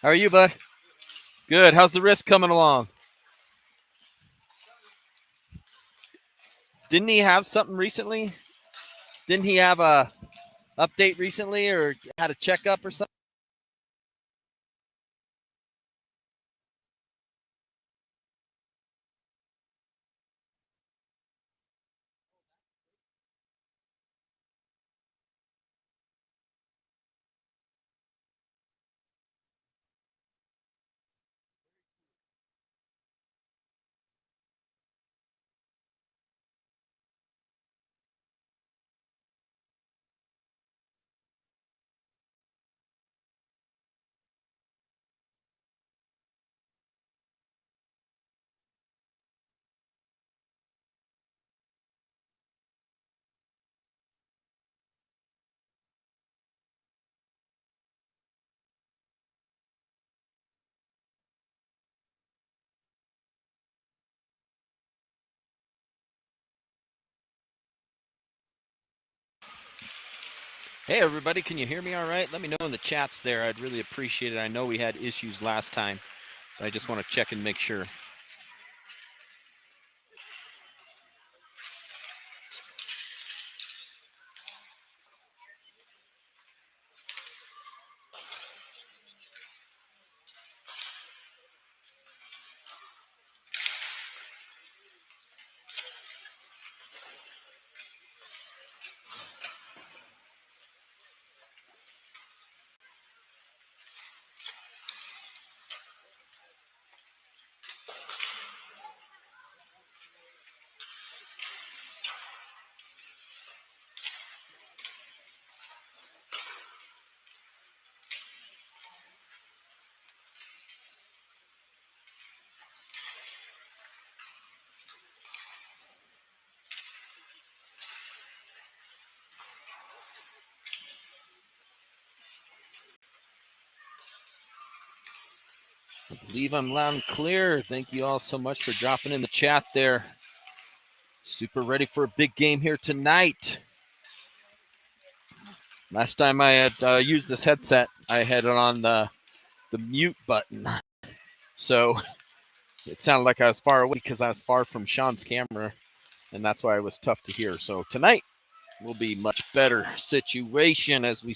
How are you, bud? Good. How's the wrist coming along? Didn't he have something recently? Didn't he have a update recently or had a checkup or something? Hey, everybody. Can you hear me all right? Let me know in the chats there. I'd really appreciate it. I know we had issues last time, but I just want to check and make sure. I believe I'm loud and clear. Thank you all so much for dropping in the chat there. Super ready for a big game here tonight. Last time I had used this headset, I had it on the mute button. So it sounded like I was far away because I was far from Sean's camera, and that's why it was tough to hear. So tonight will be much better situation as we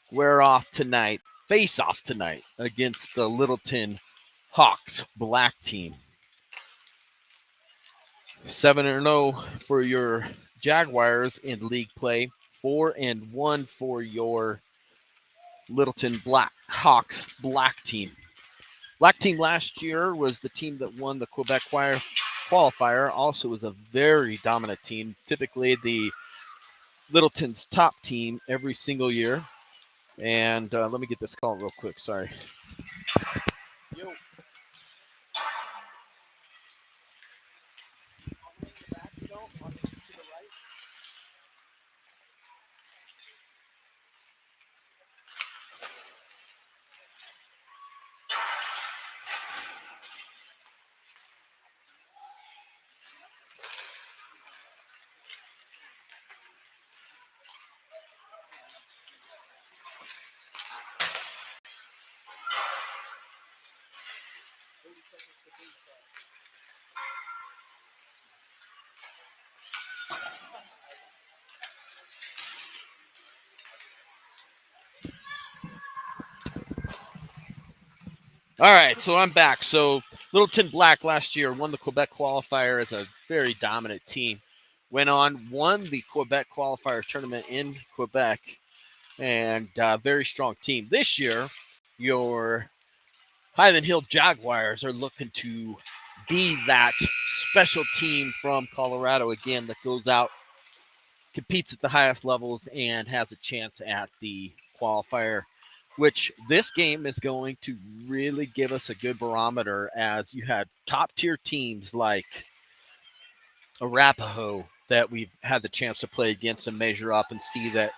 square off tonight, face off tonight against the Littleton Hawks black team. 7-0 for your Jaguars in league play, 4-1 for your Littleton Black Hawks black team. Black team last year was the team that won the Quebec qualifier. Also was a very dominant team. Typically the Littleton's top team every single year. And let me get this call real quick. Sorry. Yo. All right, so I'm back. So Littleton Black last year won the Quebec qualifier as a very dominant team. Went on, won the Quebec qualifier tournament in Quebec, and very strong team. This year, your Highland Hill Jaguars are looking to be that special team from Colorado again that goes out, competes at the highest levels, and has a chance at the qualifier, which this game is going to really give us a good barometer as you had top tier teams like Arapahoe that we've had the chance to play against and measure up and see that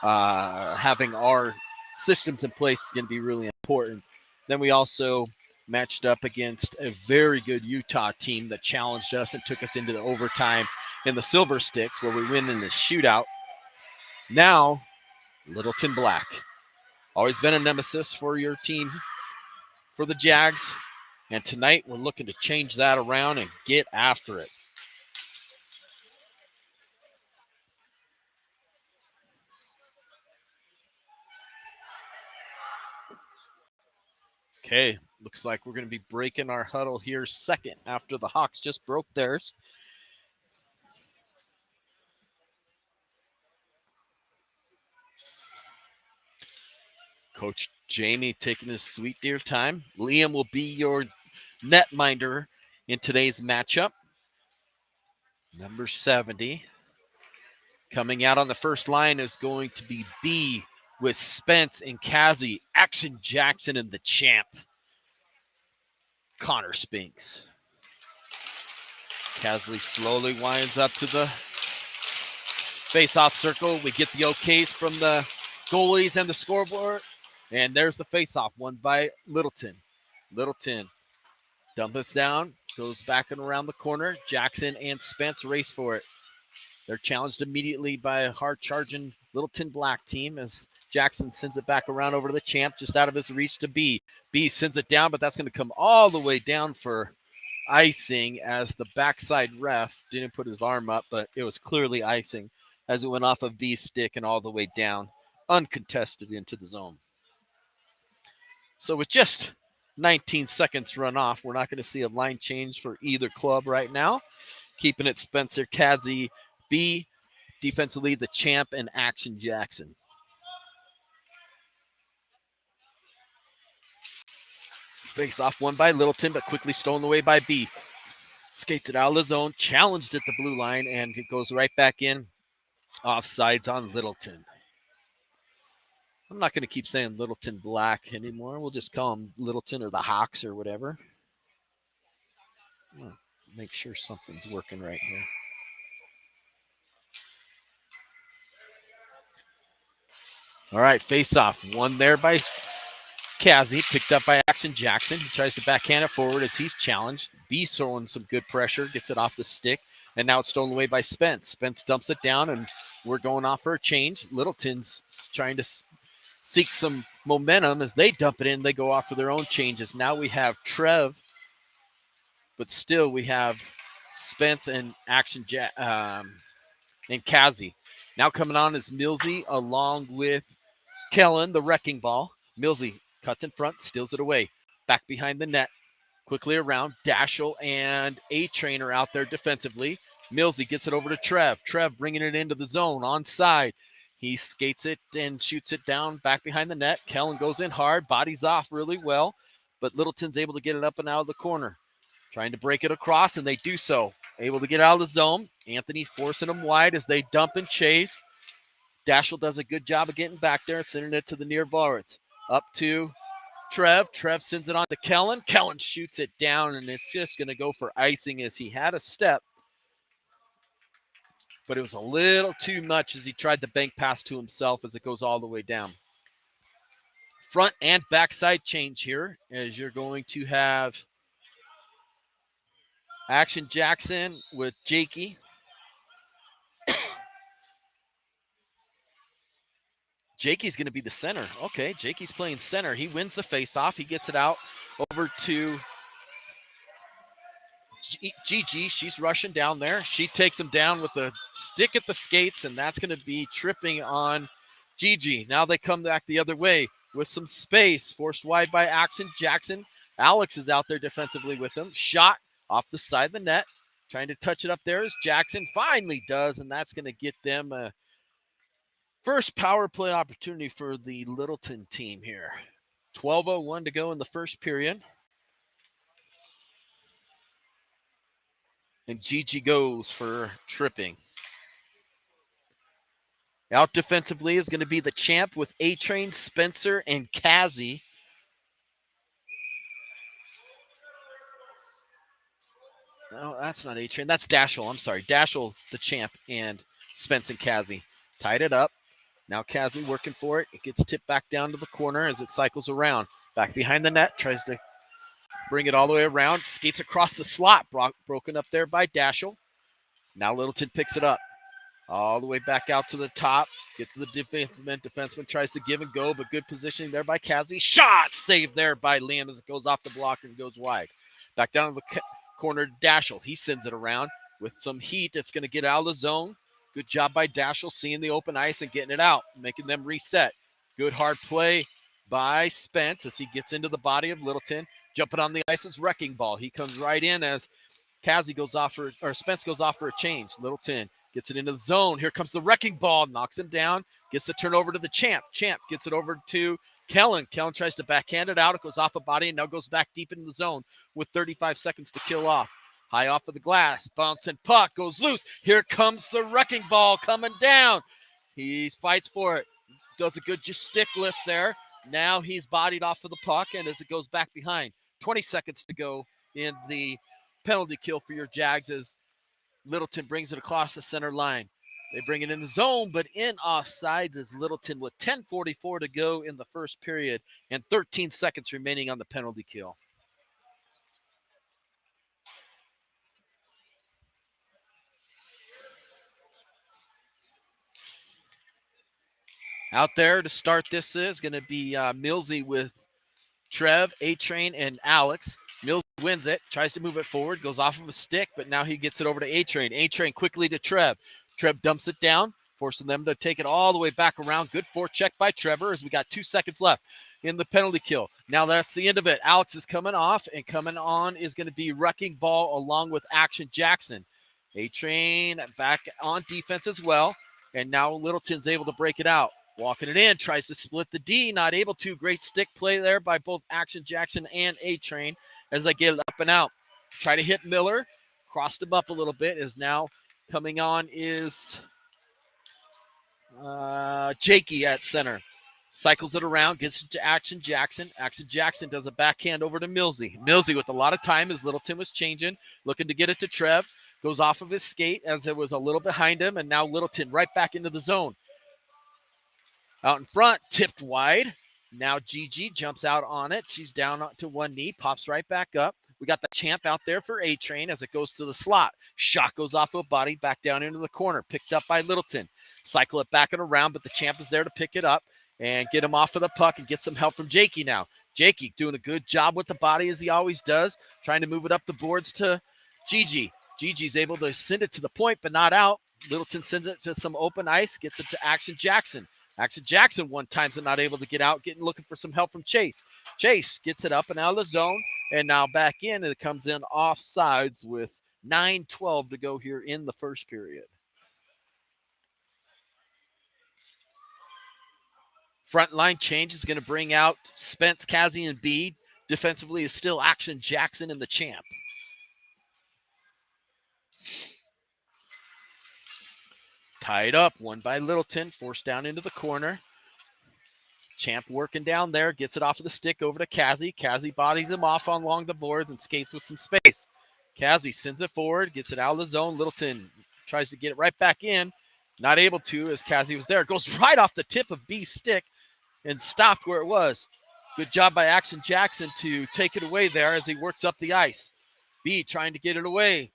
having our systems in place is going to be really important. Then we also matched up against a very good Utah team that challenged us and took us into the overtime in the Silver Sticks where we win in the shootout. Now, Littleton Black. Always been a nemesis for your team for the Jags. And tonight we're looking to change that around and get after it. Okay, looks like we're going to be breaking our huddle here second after the Hawks just broke theirs. Coach Jamie taking his sweet dear time. Liam will be your netminder in today's matchup. Number 70. Coming out on the first line is going to be B with Spence and Kazi, Action Jackson, and the champ, Connor Spinks. Kazi slowly winds up to the face-off circle. We get the okays from the goalies and the scoreboard. And there's the face-off, won by Littleton. Littleton dumps it down, goes back and around the corner. Jackson and Spence race for it. They're challenged immediately by a hard-charging Littleton Black team as Jackson sends it back around over to the champ, just out of his reach to B. B sends it down, but that's going to come all the way down for icing as the backside ref didn't put his arm up, but it was clearly icing as it went off of B's stick and all the way down, uncontested into the zone. So with just 19 seconds run off, we're not going to see a line change for either club right now. Keeping it Spencer, Kazi, B, defensively the champ, and Action Jackson. Face off won by Littleton, but quickly stolen away by B. Skates it out of the zone, challenged at the blue line, and it goes right back in. Offsides on Littleton. I'm not going to keep saying Littleton Black anymore. We'll just call them Littleton or the Hawks or whatever. Make sure something's working right here. All right, face-off. One there by Kazi, picked up by Action Jackson. He tries to backhand it forward as he's challenged. B throwing some good pressure, gets it off the stick, and now it's stolen away by Spence. Spence dumps it down, and we're going off for a change. Littleton's trying to seek some momentum as they dump it in. They go off for their own changes. Now we have Trev, but still we have Spence and Action and Kazi. Now coming on is Millsy along with Kellen, the wrecking ball. Millsy cuts in front, steals it away. Back behind the net, quickly around. Dashel and A-Train are out there defensively. Millsy gets it over to Trev. Trev bringing it into the zone, onside. He skates it and shoots it down back behind the net. Kellen goes in hard, bodies off really well, but Littleton's able to get it up and out of the corner. Trying to break it across, and they do so. Able to get out of the zone. Anthony forcing them wide as they dump and chase. Dashel does a good job of getting back there and sending it to the near boards. Up to Trev. Trev sends it on to Kellen. Kellen shoots it down, and it's just going to go for icing as he had a step. But it was a little too much as he tried to bank pass to himself as it goes all the way down. Front and backside change here as you're going to have Action Jackson with Jakey. Jakey's going to be the center. Okay, Jakey's playing center. He wins the faceoff. He gets it out over to Gigi. She's rushing down there. She takes him down with a stick at the skates, and that's going to be tripping on Gigi. Now they come back the other way with some space. Forced wide by Action Jackson. Alex is out there defensively with him. Shot off the side of the net. Trying to touch it up there as Jackson finally does, and that's going to get them a first power play opportunity for the Littleton team here. 12:01 to go in the first period. And Gigi goes for tripping. Out defensively is going to be the champ with A-Train, Spencer, and Kazi. No, that's not A-Train. That's Dashel. I'm sorry. Dashel, the champ, and Spence and Kazi. Tied it up. Now Kazi working for it. It gets tipped back down to the corner as it cycles around. Back behind the net. Tries to bring it all the way around. Skates across the slot. Broken up there by Dashel. Now Littleton picks it up. All the way back out to the top. Gets the defenseman. Defenseman tries to give and go, but good positioning there by Kazi. Shot saved there by Liam as it goes off the block and goes wide. Back down to the corner to Dashel. He sends it around with some heat. It's going to get out of the zone. Good job by Dashel seeing the open ice and getting it out, making them reset. Good hard play by Spence as he gets into the body of Littleton. Jumping on the ice is Wrecking Ball. He comes right in as Kazi goes off for, or Spence goes off for a change. Littleton gets it into the zone. Here comes the Wrecking Ball, knocks him down, gets the turnover to the Champ. Champ gets it over to Kellen. Kellen tries to backhand it out. It goes off a body and now goes back deep into the zone with 35 seconds to kill off. High off of the glass, bouncing puck, goes loose. Here comes the Wrecking Ball coming down. He fights for it, does a good just stick lift there. Now he's bodied off of the puck, and as it goes back behind, 20 seconds to go in the penalty kill for your Jags as Littleton brings it across the center line. They bring it in the zone, but in offsides is Littleton with 10:44 to go in the first period and 13 seconds remaining on the penalty kill. Out there to start this is going to be Millsy with Trev, A-Train, and Alex. Mills wins it, tries to move it forward, goes off of a stick, but now he gets it over to A-Train. A-Train quickly to Trev. Trev dumps it down, forcing them to take it all the way back around. Good forecheck by Trevor as we got 2 seconds left in the penalty kill. Now that's the end of it. Alex is coming off, and coming on is going to be Wrecking Ball along with Action Jackson. A-Train back on defense as well, and now Littleton's able to break it out. Walking it in, tries to split the D, not able to. Great stick play there by both Action Jackson and A-Train as they get it up and out. Try to hit Miller, crossed him up a little bit, is now coming on is Jakey at center. Cycles it around, gets it to Action Jackson. Action Jackson does a backhand over to Millsy. Millsy with a lot of time as Littleton was changing, looking to get it to Trev. Goes off of his skate as it was a little behind him, and now Littleton right back into the zone. Out in front, tipped wide. Now Gigi jumps out on it. She's down to one knee, pops right back up. We got the Champ out there for A-Train as it goes to the slot. Shot goes off of a body back down into the corner, picked up by Littleton. Cycle it back and around, but the Champ is there to pick it up and get him off of the puck and get some help from Jakey now. Jakey doing a good job with the body as he always does, trying to move it up the boards to Gigi. Gigi's able to send it to the point, but not out. Littleton sends it to some open ice, gets it to Action Jackson. Action Jackson one time's not able to get out, looking for some help from Chase. Chase gets it up and out of the zone, and now back in, and it comes in offsides with 9:12 to go here in the first period. Front line change is going to bring out Spence, Kazi, and B. Defensively is still Action Jackson and the Champ. Tied up, one by Littleton, forced down into the corner. Champ working down there, gets it off of the stick over to Kazi. Kazi bodies him off along the boards and skates with some space. Kazi sends it forward, gets it out of the zone. Littleton tries to get it right back in. Not able to as Kazi was there. Goes right off the tip of B's stick and stopped where it was. Good job by Action Jackson to take it away there as he works up the ice. B trying to get it away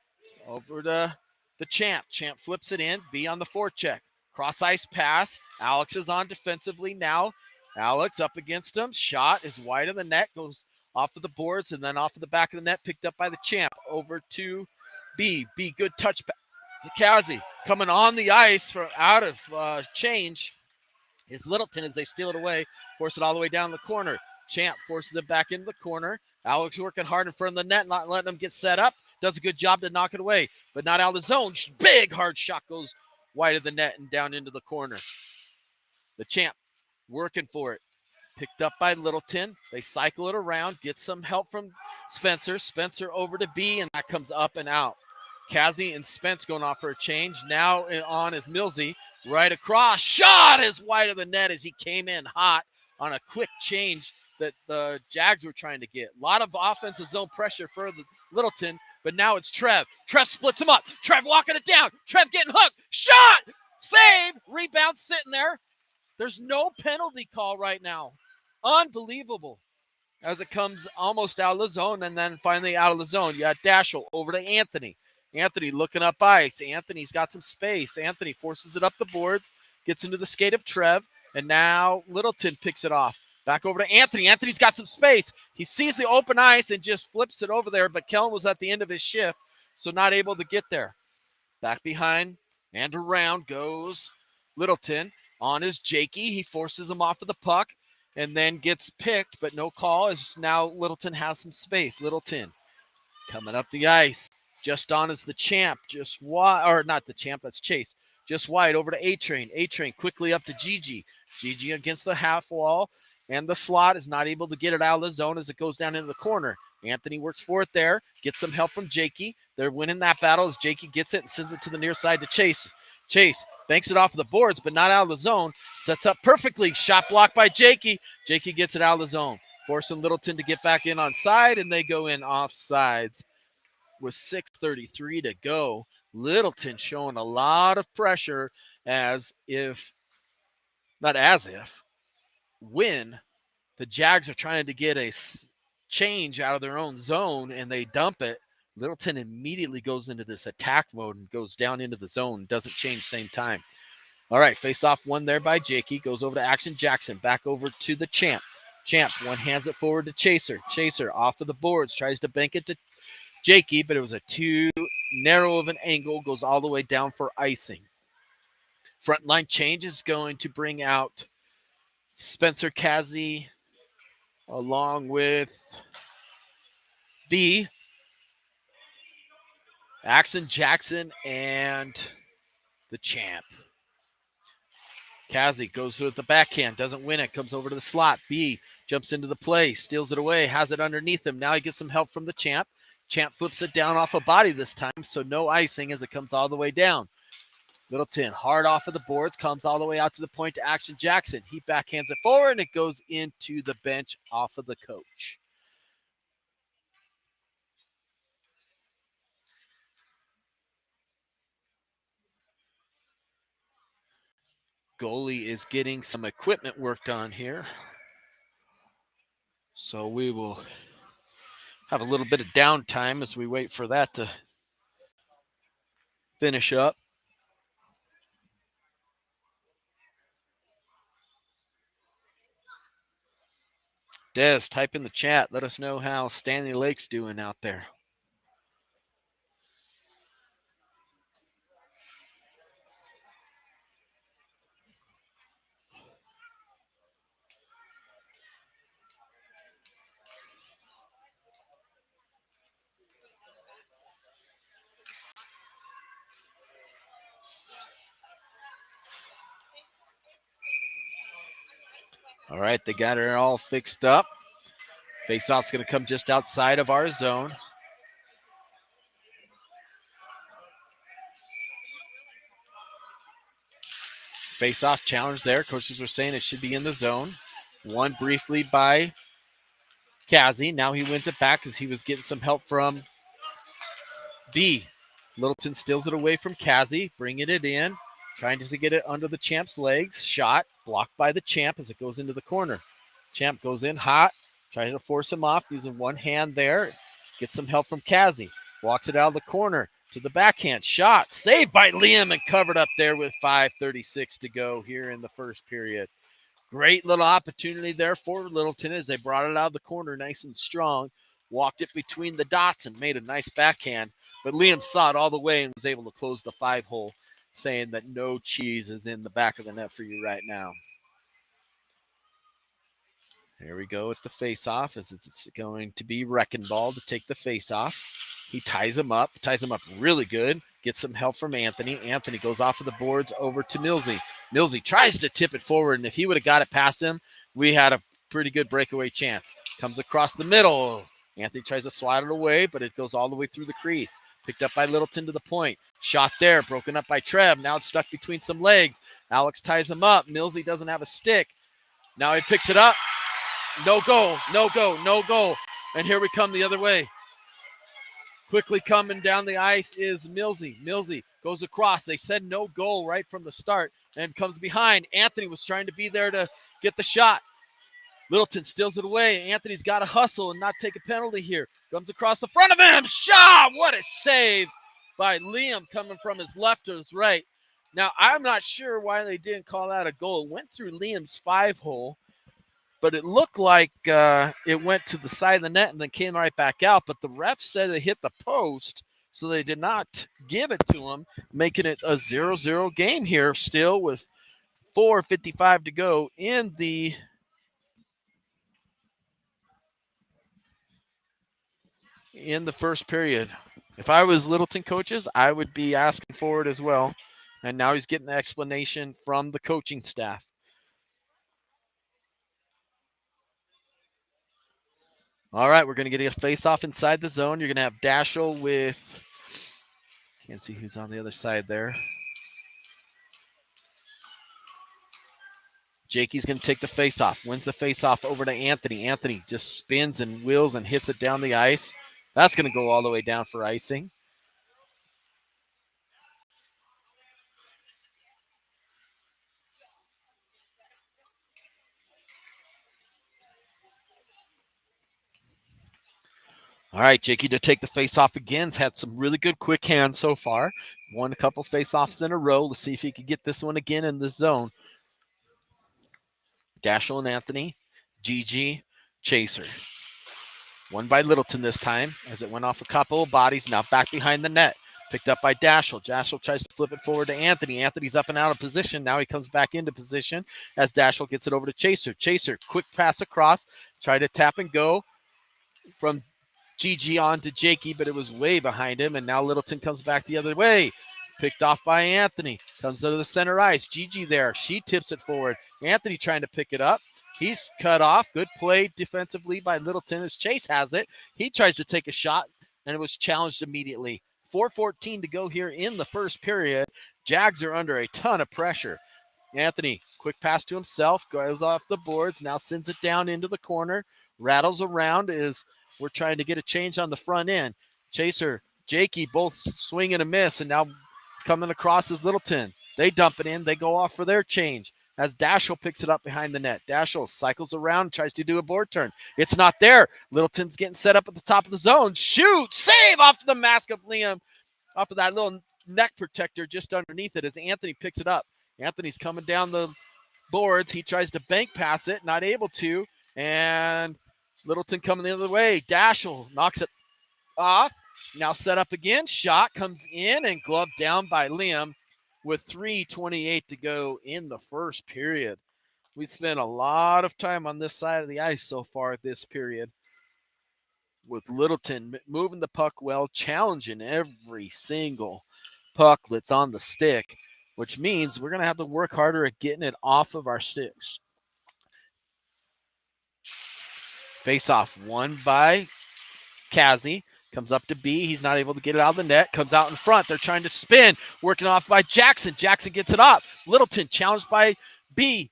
over to the Champ. Champ flips it in. B on the forecheck. Cross ice pass. Alex is on defensively now. Alex up against him. Shot is wide of the net. Goes off of the boards and then off of the back of the net. Picked up by the Champ. Over to B. B, good touch. Kazi coming on the ice for out of change is Littleton as they steal it away. Force it all the way down the corner. Champ forces it back into the corner. Alex working hard in front of the net, not letting them get set up. Does a good job to knock it away, but not out of the zone. Big hard shot goes wide of the net and down into the corner. The Champ working for it. Picked up by Littleton. They cycle it around, get some help from Spencer. Spencer over to B, and that comes up and out. Kazi and Spence going off for a change. Now on is Millsy. Right across. Shot is wide of the net as he came in hot on a quick change that the Jags were trying to get. A lot of offensive zone pressure for the Littleton, but now it's Trev. Trev splits him up. Trev walking it down. Trev getting hooked. Shot! Save! Rebound sitting there. There's no penalty call right now. Unbelievable. As it comes almost out of the zone and then finally out of the zone. You got Dashel over to Anthony. Anthony looking up ice. Anthony's got some space. Anthony forces it up the boards, gets into the skate of Trev, and now Littleton picks it off. Back over to Anthony. Anthony's got some space. He sees the open ice and just flips it over there, but Kellen was at the end of his shift, so not able to get there. Back behind and around goes Littleton. On is Jakey. He forces him off of the puck and then gets picked, but no call as now Littleton has some space. Littleton coming up the ice. Just on is the champ. Just wide, or not the champ, that's Chase. Just wide over to A-Train. A-Train quickly up to Gigi. Gigi against the half wall, and the slot is not able to get it out of the zone as it goes down into the corner. Anthony works for it there, gets some help from Jakey. They're winning that battle as Jakey gets it and sends it to the near side to Chase. Chase banks it off the boards, but not out of the zone. Sets up perfectly. Shot blocked by Jakey. Jakey gets it out of the zone, forcing Littleton to get back in on side, and they go in off sides with 6:33 to go. Littleton showing a lot of pressure when the Jags are trying to get a change out of their own zone and they dump it, Littleton immediately goes into this attack mode and goes down into the zone, doesn't change same time. All right, face-off one there by Jakey, goes over to Action Jackson, back over to the champ. Champ one hands it forward to Chaser. Chaser off of the boards, tries to bank it to Jakey, but it was a too narrow of an angle, goes all the way down for icing. Front line change is going to bring out Spencer Kazi along with B, Action Jackson, and the champ. Kazi goes with the backhand, doesn't win it, comes over to the slot. B jumps into the play, steals it away, has it underneath him. Now he gets some help from the champ. Champ flips it down off a body this time, so no icing as it comes all the way down. Littleton hard off of the boards, comes all the way out to the point to Action Jackson. He backhands it forward, and it goes into the bench off of the coach. Goalie is getting some equipment worked on here. So we will have a little bit of downtime as we wait for that to finish up. Des, type in the chat. Let us know how Stanley Lake's doing out there. All right, they got it all fixed up. Faceoff's going to come just outside of our zone. Faceoff challenge there. Coaches were saying it should be in the zone. Won briefly by Kazi. Now he wins it back as he was getting some help from B. Littleton steals it away from Kazi, bringing it in, trying to get it under the champ's legs. Shot blocked by the champ as it goes into the corner. Champ goes in hot, trying to force him off using one hand there. Gets some help from Kazi. Walks it out of the corner to the backhand. Shot saved by Liam and covered up there with 5:36 to go here in the first period. Great little opportunity there for Littleton as they brought it out of the corner nice and strong. Walked it between the dots and made a nice backhand. But Liam saw it all the way and was able to close the 5-hole, saying that no cheese is in the back of the net for you right now. Here we go with the face-off as it's going to be Reckenball to take the face-off. He ties him up really good. Gets some help from Anthony. Anthony goes off of the boards over to Millsy. Millsy tries to tip it forward, and if he would have got it past him, we had a pretty good breakaway chance. Comes across the middle. Anthony tries to slide it away, but it goes all the way through the crease. Picked up by Littleton to the point. Shot there, broken up by Trev. Now it's stuck between some legs. Alex ties him up. Millsy doesn't have a stick. Now he picks it up. No goal, no goal, no goal. And here we come the other way. Quickly coming down the ice is Millsy. Millsy goes across. They said no goal right from the start and comes behind. Anthony was trying to be there to get the shot. Littleton steals it away. Anthony's got to hustle and not take a penalty here. Comes across the front of him. Shot! What a save by Liam coming from his left to his right. Now, I'm not sure why they didn't call that a goal. It went through Liam's 5-hole, but it looked like it went to the side of the net and then came right back out. But the ref said it hit the post, so they did not give it to him, making it a 0-0 game here still with 4:55 to go in the first period. If I was Littleton coaches, I would be asking for it as well. And now he's getting the explanation from the coaching staff. All right, we're going to get a face-off inside the zone. You're going to have Dashel with, can't see who's on the other side there. Jakey's going to take the face-off, wins the face-off over to Anthony. Anthony just spins and wheels and hits it down the ice. That's going to go all the way down for icing. All right, Jakey to take the face-off again. He's had some really good quick hands so far. Won a couple face-offs in a row. Let's see if he can get this one again in this zone. Dashel and Anthony. GG, Chaser. One by Littleton this time as it went off a couple of bodies. Now back behind the net. Picked up by Dashel. Dashel tries to flip it forward to Anthony. Anthony's up and out of position. Now he comes back into position as Dashel gets it over to Chaser. Chaser, quick pass across. Try to tap and go from GG on to Jakey, but it was way behind him. And now Littleton comes back the other way. Picked off by Anthony. Comes out of the center ice. GG there. She tips it forward. Anthony trying to pick it up. He's cut off. Good play defensively by Littleton as Chase has it. He tries to take a shot, and it was challenged immediately. 4:14 to go here in the first period. Jags are under a ton of pressure. Anthony, quick pass to himself, goes off the boards, now sends it down into the corner, rattles around as we're trying to get a change on the front end. Chaser, Jakey, both swing and a miss, and now coming across is Littleton. They dump it in. They go off for their change as Dashel picks it up behind the net. Dashel cycles around, tries to do a board turn. It's not there. Littleton's getting set up at the top of the zone. Shoot! Save off the mask of Liam, off of that little neck protector just underneath it as Anthony picks it up. Anthony's coming down the boards. He tries to bank pass it, not able to, and Littleton coming the other way. Dashel knocks it off. Now set up again. Shot comes in and gloved down by Liam with 3:28 to go in the first period. We spent a lot of time on this side of the ice so far this period with Littleton moving the puck well, challenging every single puck that's on the stick, which means we're going to have to work harder at getting it off of our sticks. Face-off won by Kazi. Comes up to B. He's not able to get it out of the net. Comes out in front. They're trying to spin. Working off by Jackson. Jackson gets it up. Littleton challenged by B.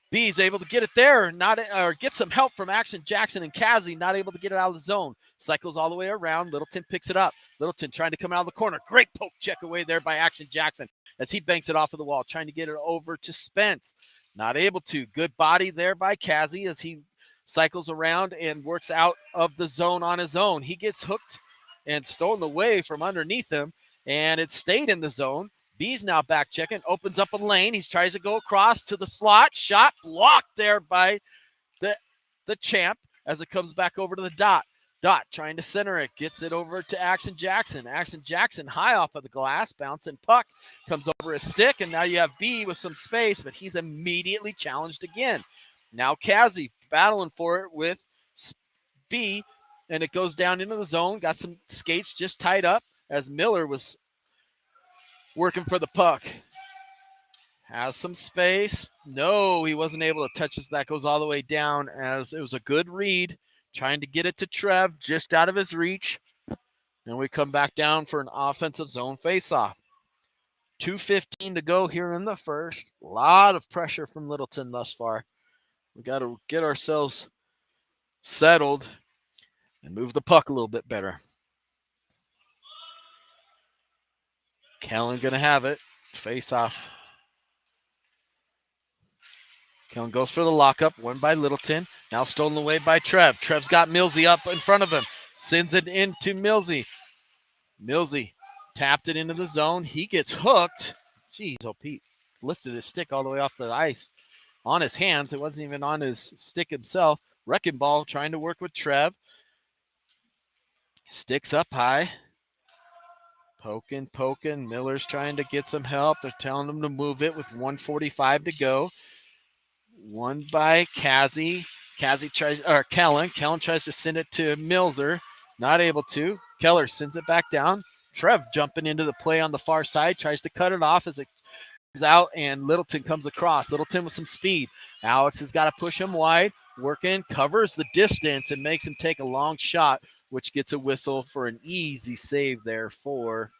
B's able to get it there. Or get some help from Action Jackson and Kazi. Not able to get it out of the zone. Cycles all the way around. Littleton picks it up. Littleton trying to come out of the corner. Great poke check away there by Action Jackson as he banks it off of the wall. Trying to get it over to Spence. Not able to. Good body there by Kazi as he cycles around and works out of the zone on his own. He gets hooked and stolen away from underneath him, and it stayed in the zone. B's now back checking, opens up a lane. He tries to go across to the slot. Shot blocked there by the champ as it comes back over to the dot. Dot trying to center it, gets it over to Action Jackson. Action Jackson high off of the glass, bouncing puck, comes over his stick, and now you have B with some space, but he's immediately challenged again. Now Kazi battling for it with B, and it goes down into the zone. Got some skates just tied up as Miller was working for the puck. Has some space. No, he wasn't able to touch this. That goes all the way down as it was a good read. Trying to get it to Trev, just out of his reach. And we come back down for an offensive zone faceoff. 2:15 to go here in the first. A lot of pressure from Littleton thus far. We got to get ourselves settled and move the puck a little bit better. Kellen going to have it. Face off. Kellen goes for the lockup. Won by Littleton. Now stolen away by Trev. Trev's got Millsy up in front of him. Sends it into Millsy. Millsy Tapped it into the zone. He gets hooked. Jeez, oh, Pete lifted his stick all the way off the ice on his hands. It wasn't even on his stick himself. Wrecking Ball trying to work with Trev. Sticks up high. Poking. Miller's trying to get some help. They're telling him to move it with 1:45 to go. One by Kellen tries to send it to Milzer. Not able to. Keller sends it back down. Trev jumping into the play on the far side. Tries to cut it off as it is out, and Littleton comes across. Littleton with some speed. Alex has got to push him wide. Working, covers the distance, and makes him take a long shot, which gets a whistle for an easy save there for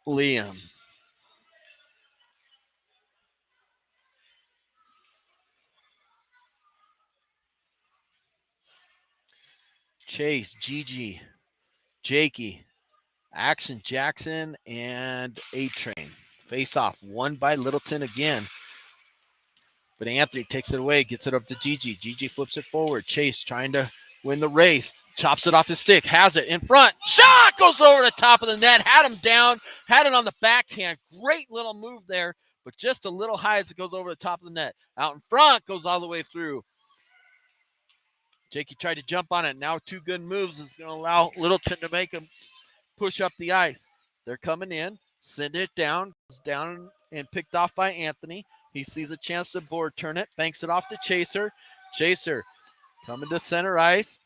Liam. Chase, Gigi, Jakey, Axon Jackson, and A-Train. Face off, won by Littleton again. But Anthony takes it away, gets it up to Gigi. Gigi flips it forward. Chase trying to win the race. Chops it off his stick, has it in front. Shot goes over the top of the net, had him down, had it on the backhand. Great little move there, but just a little high as it goes over the top of the net. Out in front, goes all the way through. Jakey tried to jump on it. Now 2 good moves is going to allow Littleton to make him push up the ice. They're coming in, send it down and picked off by Anthony. He sees a chance to board turn it, banks it off to Chaser. Chaser coming to center ice,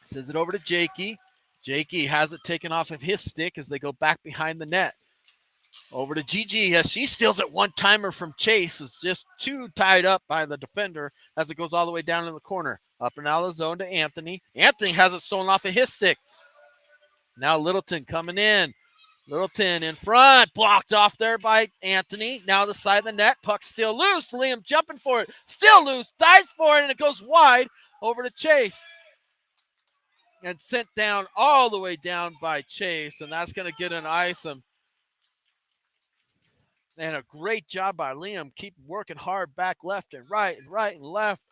sends it over to Jakey. Jakey has it taken off of his stick as they go back behind the net. Over to Gigi as she steals it one-timer from Chase. It's just too tied up by the defender as it goes all the way down in the corner. Up and out of the zone to Anthony. Anthony has it stolen off of his stick. Now Littleton coming in. Littleton in front. Blocked off there by Anthony. Now the side of the net. Puck still loose. Liam jumping for it. Still loose. Dives for it, and it goes wide over to Chase. And sent down all the way down by Chase. And that's going to get an ice. And a great job by Liam. Keep working hard back left and right and left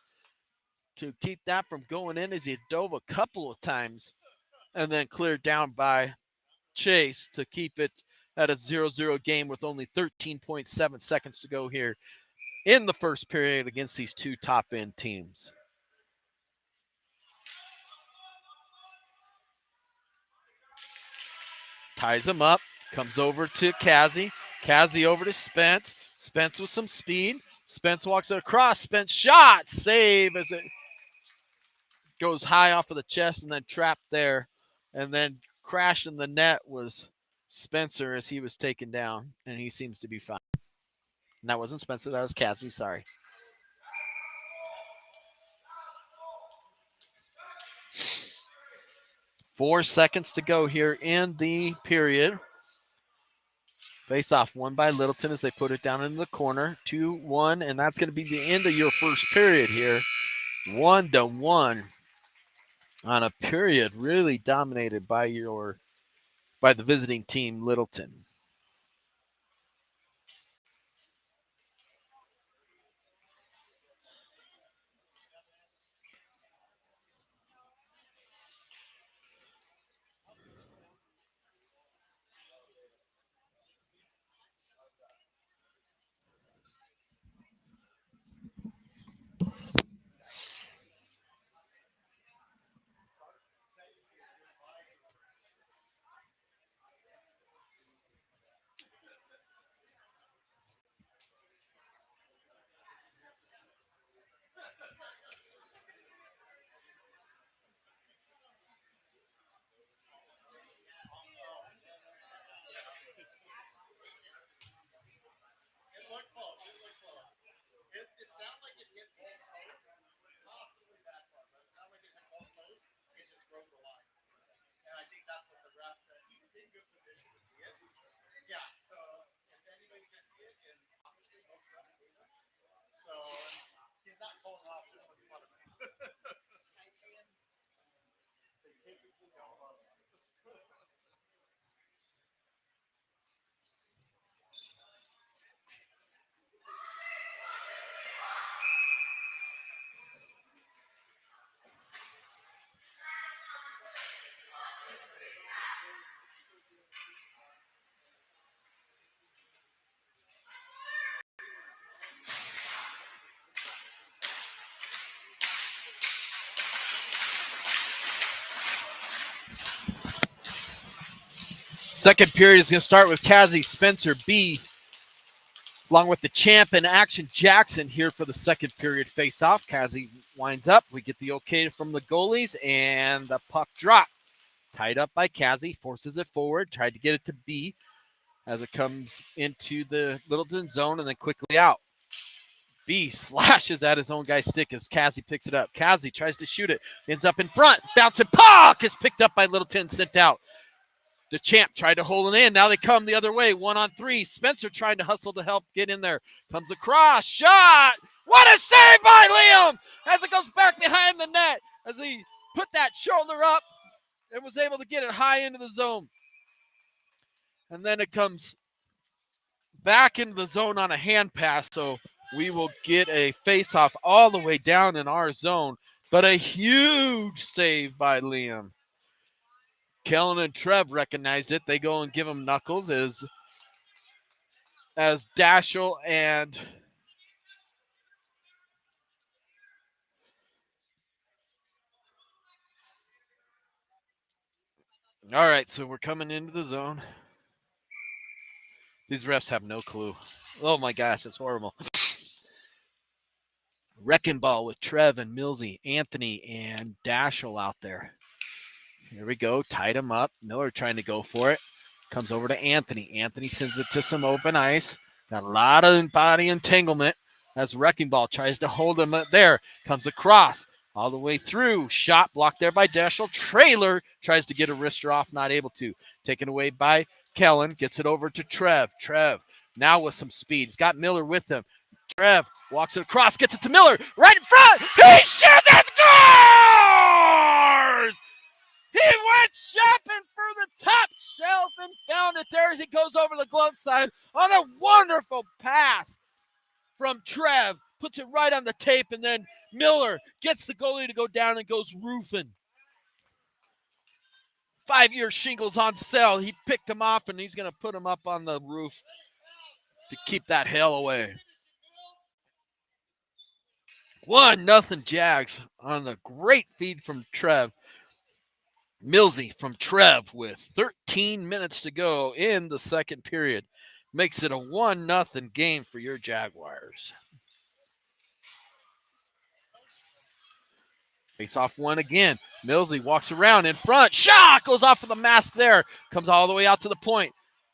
to keep that from going in as he dove a couple of times and then cleared down by Chase to keep it at a 0-0 game with only 13.7 seconds to go here in the first period against these 2 top-end teams. Ties him up, comes over to Kazi. Kazi over to Spence. Spence with some speed. Spence walks it across. Spence shot. Save as it goes high off of the chest and then trapped there. And then crashing the net was Spencer as he was taken down, and he seems to be fine. And that wasn't Spencer. That was Cassie. Sorry. Four seconds to go here in the period. Face off won by Littleton as they put it down in the corner. 2-1, and that's going to be the end of your first period here. 1-1 on a period really dominated by the visiting team, Littleton. Second period is going to start with Kazi, Spencer, B, along with the champ and Action Jackson here for the second period face-off. Kazi winds up. We get the okay from the goalies, and the puck drop. Tied up by Kazi, forces it forward, tried to get it to B as it comes into the Littleton zone and then quickly out. B slashes at his own guy's stick as Kazi picks it up. Kazi tries to shoot it, ends up in front. Bouncing puck is picked up by Littleton, sent out. The champ tried to hold it in. Now they come the other way, 1-on-3. Spencer trying to hustle to help get in there. Comes across, shot. What a save by Liam as it goes back behind the net as he put that shoulder up and was able to get it high into the zone. And then it comes back into the zone on a hand pass, so we will get a face-off all the way down in our zone, but a huge save by Liam. Kellen and Trev recognized it. They go and give him knuckles as Dashel and all right, so we're coming into the zone. These refs have no clue. Oh my gosh, it's horrible. Wrecking ball with Trev and Millsy, Anthony and Dashel out there. Here we go, tied him up. Miller trying to go for it. Comes over to Anthony. Anthony sends it to some open ice. Got a lot of body entanglement as Wrecking Ball tries to hold him there. Comes across all the way through. Shot blocked there by Dashel. Trailer tries to get a wrister off, not able to. Taken away by Kellen. Gets it over to Trev. Trev now with some speed. He's got Miller with him. Trev walks it across, gets it to Miller. Right in front. He shoots and scores! He went shopping for the top shelf and found it there as he goes over the glove side on a wonderful pass from Trev. Puts it right on the tape, and then Miller gets the goalie to go down and goes roofing. 5-year shingles on sale. He picked them off, and he's going to put them up on the roof to keep that hail away. 1-0 Jags on the great feed from Trev. Millsy from Trev with 13 minutes to go in the second period. Makes it a 1-0 game for your Jaguars. Face off one again. Millsy walks around in front. Shot goes off of the mask there. Comes all the way out to the point.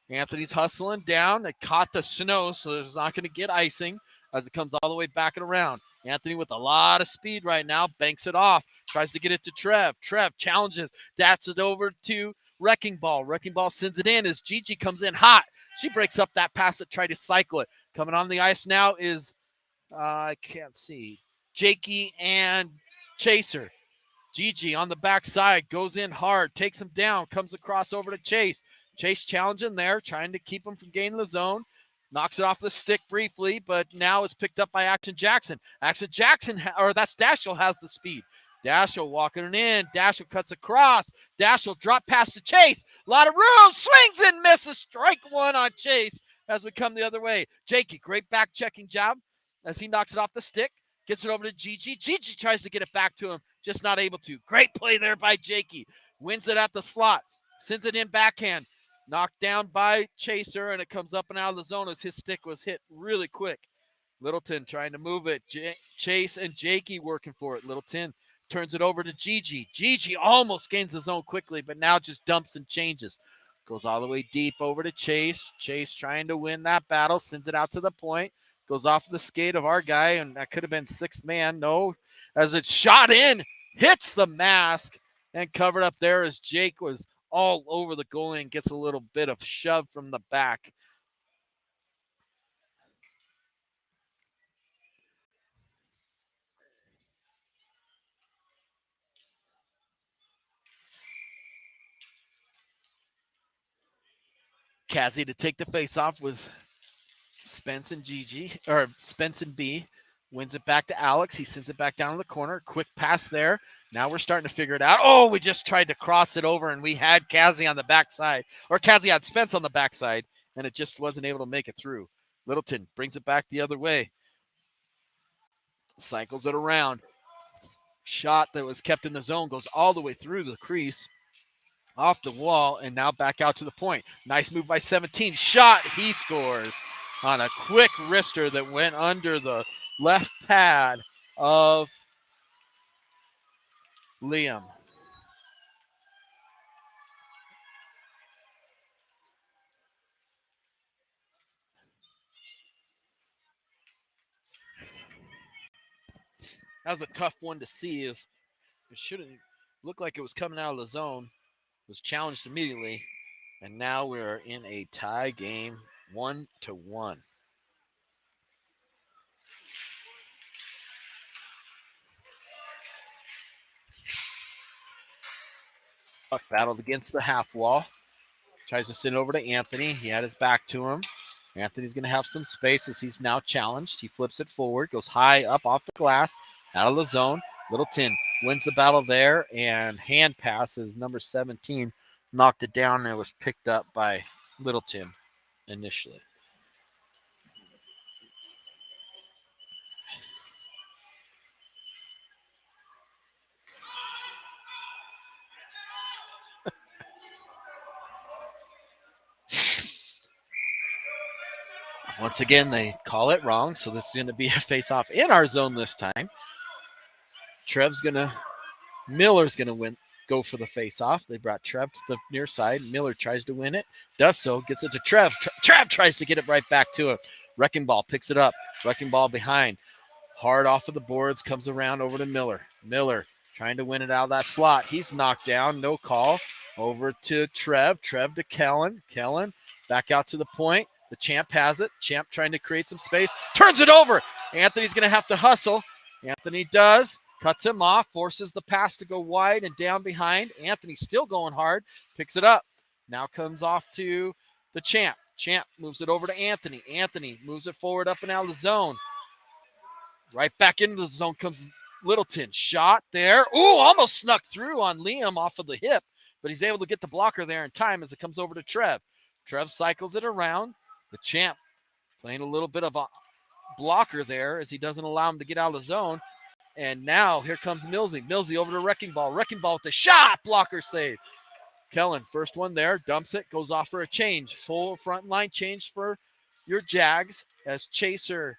Anthony's hustling down. They caught the snow, so it's not going to get icing as it comes all the way back and around. Anthony with a lot of speed right now. Banks it off. Tries to get it to Trev. Trev challenges. Daps it over to Wrecking Ball. Wrecking Ball sends it in as Gigi comes in hot. She breaks up that pass that tried to cycle it. Coming on the ice now is, I can't see, Jakey and Chaser. Gigi on the backside goes in hard, takes him down, comes across over to Chase. Chase challenging there, trying to keep him from gaining the zone. Knocks it off the stick briefly, but now it's picked up by Action Jackson. Action Jackson, or that's Dashel, has the speed. Dashel walking it in. Dashel cuts across. Dashel drop pass to Chase. A lot of room. Swings and misses. Strike one on Chase as we come the other way. Jakey, great back checking job as he knocks it off the stick. Gets it over to Gigi. Gigi tries to get it back to him. Just not able to. Great play there by Jakey. Wins it at the slot. Sends it in backhand. Knocked down by Chaser, and it comes up and out of the zone as his stick was hit really quick. Littleton trying to move it. Chase and Jakey working for it. Littleton turns it over to Gigi. Gigi almost gains the zone quickly, but now just dumps and changes. Goes all the way deep over to Chase. Chase trying to win that battle. Sends it out to the point. Goes off the skate of our guy, and that could have been sixth man. No, as it's shot in, hits the mask, and covered up there as Jake was all over the goalie and gets a little bit of shove from the back. Cassie to take the face off with Spence and Gigi, or Spence and B. Wins it back to Alex. He sends it back down to the corner. Quick pass there. Now we're starting to figure it out. Oh, we just tried to cross it over, and we had Cassie on the backside, or Cassie had Spence on the backside, and it just wasn't able to make it through. Littleton brings it back the other way. Cycles it around. Shot that was kept in the zone goes all the way through the crease. off the wall, and now back out to the point. Nice move by 17. Shot. He scores on a quick wrister that went under the left pad of Liam. That was a tough one to see. It shouldn't look like it was coming out of the zone. Was challenged immediately, and now we're in a tie game, 1-1. Buck battled against the half wall. Tries to send over to Anthony. He had his back to him. Anthony's going to have some space as he's now challenged. He flips it forward, goes high up off the glass, out of the zone. Littleton wins the battle there, and hand passes. Number 17 knocked it down, and it was picked up by Littleton initially. Once again, they call it wrong, so this is going to be a face-off in our zone this time. Miller's going to go for the face-off. They brought Trev to the near side. Miller tries to win it, does so, gets it to Trev. Trev tries to get it right back to him. Wrecking Ball picks it up. Wrecking Ball behind. Hard off of the boards, comes around over to Miller. Miller trying to win it out of that slot. He's knocked down, no call. Over to Trev. Trev to Kellen. Kellen back out to the point. The Champ has it. Champ trying to create some space. Turns it over. Anthony's going to have to hustle. Anthony does. Cuts him off. Forces the pass to go wide and down behind. Anthony still going hard. Picks it up. Now comes off to the Champ. Champ moves it over to Anthony. Anthony moves it forward up and out of the zone. Right back into the zone comes Littleton. Shot there. Ooh, almost snuck through on Liam off of the hip, but he's able to get the blocker there in time as it comes over to Trev. Trev cycles it around. The Champ playing a little bit of a blocker there as he doesn't allow him to get out of the zone. And now here comes Millsy. Millsy over to Wrecking Ball. Wrecking Ball with the shot. Blocker save. Kellen, first one there. Dumps it. Goes off for a change. Full front line change for your Jags as Chaser,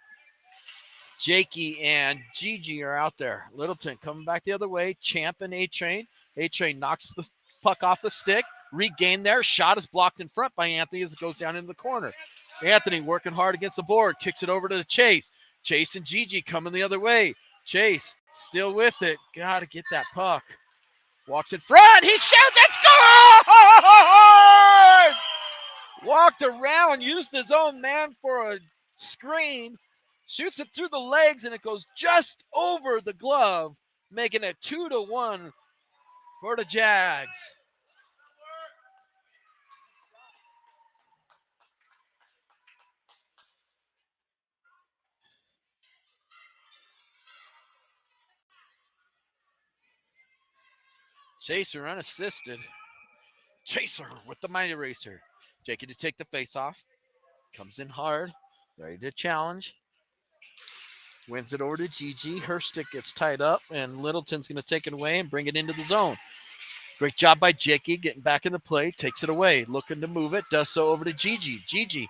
Jakey, and Gigi are out there. Littleton coming back the other way. Champ and A-Train. A-Train knocks the puck off the stick. Regained there. Shot is blocked in front by Anthony as it goes down into the corner. Anthony working hard against the board. Kicks it over to the Chase. Chase and Gigi coming the other way. Chase still with it. Got to get that puck. Walks in front. He shoots and scores! Walked around, used his own man for a screen. Shoots it through the legs, and it goes just over the glove, making it 2-1 for the Jags. Chaser unassisted. Chaser with the mighty racer. Jakey to take the face off. Comes in hard, ready to challenge. Wins it over to Gigi. Her stick gets tied up, and Littleton's going to take it away and bring it into the zone. Great job by Jakey getting back in the play. Takes it away, looking to move it. Does so over to Gigi. Gigi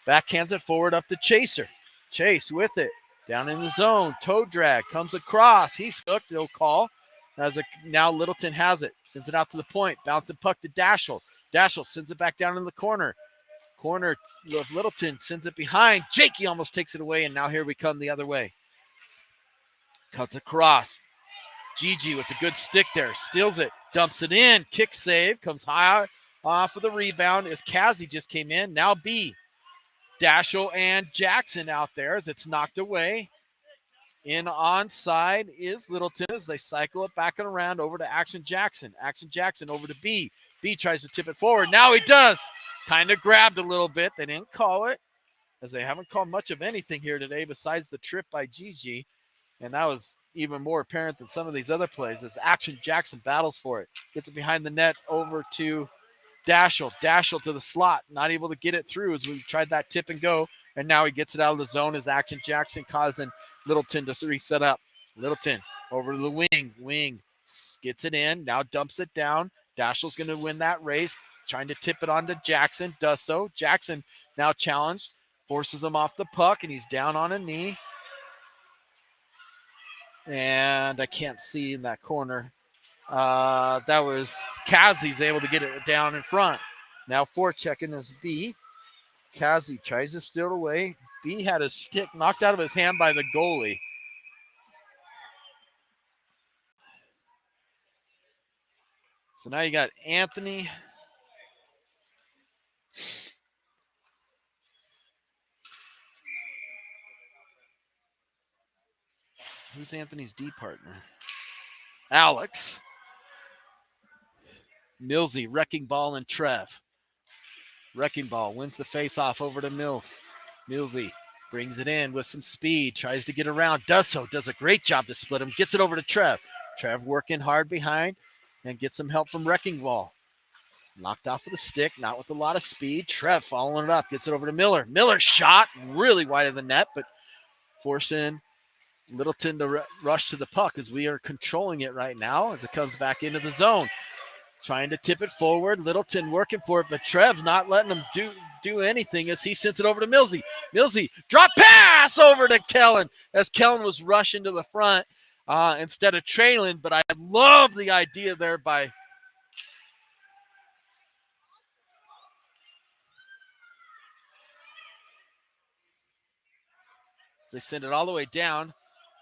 backhands it forward up to Chaser. Chase with it. Down in the zone. Toe drag. Comes across. He's hooked. No call. Now Littleton has it. Sends it out to the point. Bouncing puck to Dashel. Dashel sends it back down in the corner. Corner of Littleton sends it behind. Jakey almost takes it away, and now here we come the other way. Cuts across. Gigi with the good stick there. Steals it. Dumps it in. Kick save. Comes high off of the rebound as Kazi just came in. Now B. Dashel and Jackson out there as it's knocked away. In onside is Littleton as they cycle it back and around over to Action Jackson. Action Jackson over to B. B tries to tip it forward. Now he does. Kind of grabbed a little bit. They didn't call it as they haven't called much of anything here today besides the trip by Gigi. And that was even more apparent than some of these other plays as Action Jackson battles for it. Gets it behind the net over to Dashel. Dashel to the slot. Not able to get it through as we tried that tip and go. And now he gets it out of the zone as Action Jackson causing Littleton to reset up. Littleton over to the wing. Wing gets it in. Now dumps it down. Dashiell's going to win that race, trying to tip it onto Jackson. Does so. Jackson now challenged, forces him off the puck, and he's down on a knee. And I can't see in that corner. That was Kazi's able to get it down in front. Now forechecking is B. Kazi tries to steal it away. B had his stick knocked out of his hand by the goalie. So now you got Anthony. Who's Anthony's D partner? Alex. Millsy, Wrecking Ball, and Trev. Wrecking Ball wins the face-off over to Mills. Millsy brings it in with some speed, tries to get around, does so, does a great job to split him, gets it over to Trev. Trev working hard behind and gets some help from Wrecking Ball. Knocked off of the stick, not with a lot of speed. Trev following it up, gets it over to Miller. Miller shot really wide of the net, but forcing Littleton to rush to the puck as we are controlling it right now as it comes back into the zone. Trying to tip it forward. Littleton working for it, but Trev's not letting him do anything as he sends it over to Millsy. Millsy, drop pass over to Kellen as Kellen was rushing to the front instead of trailing, but I love the idea there by they send it all the way down.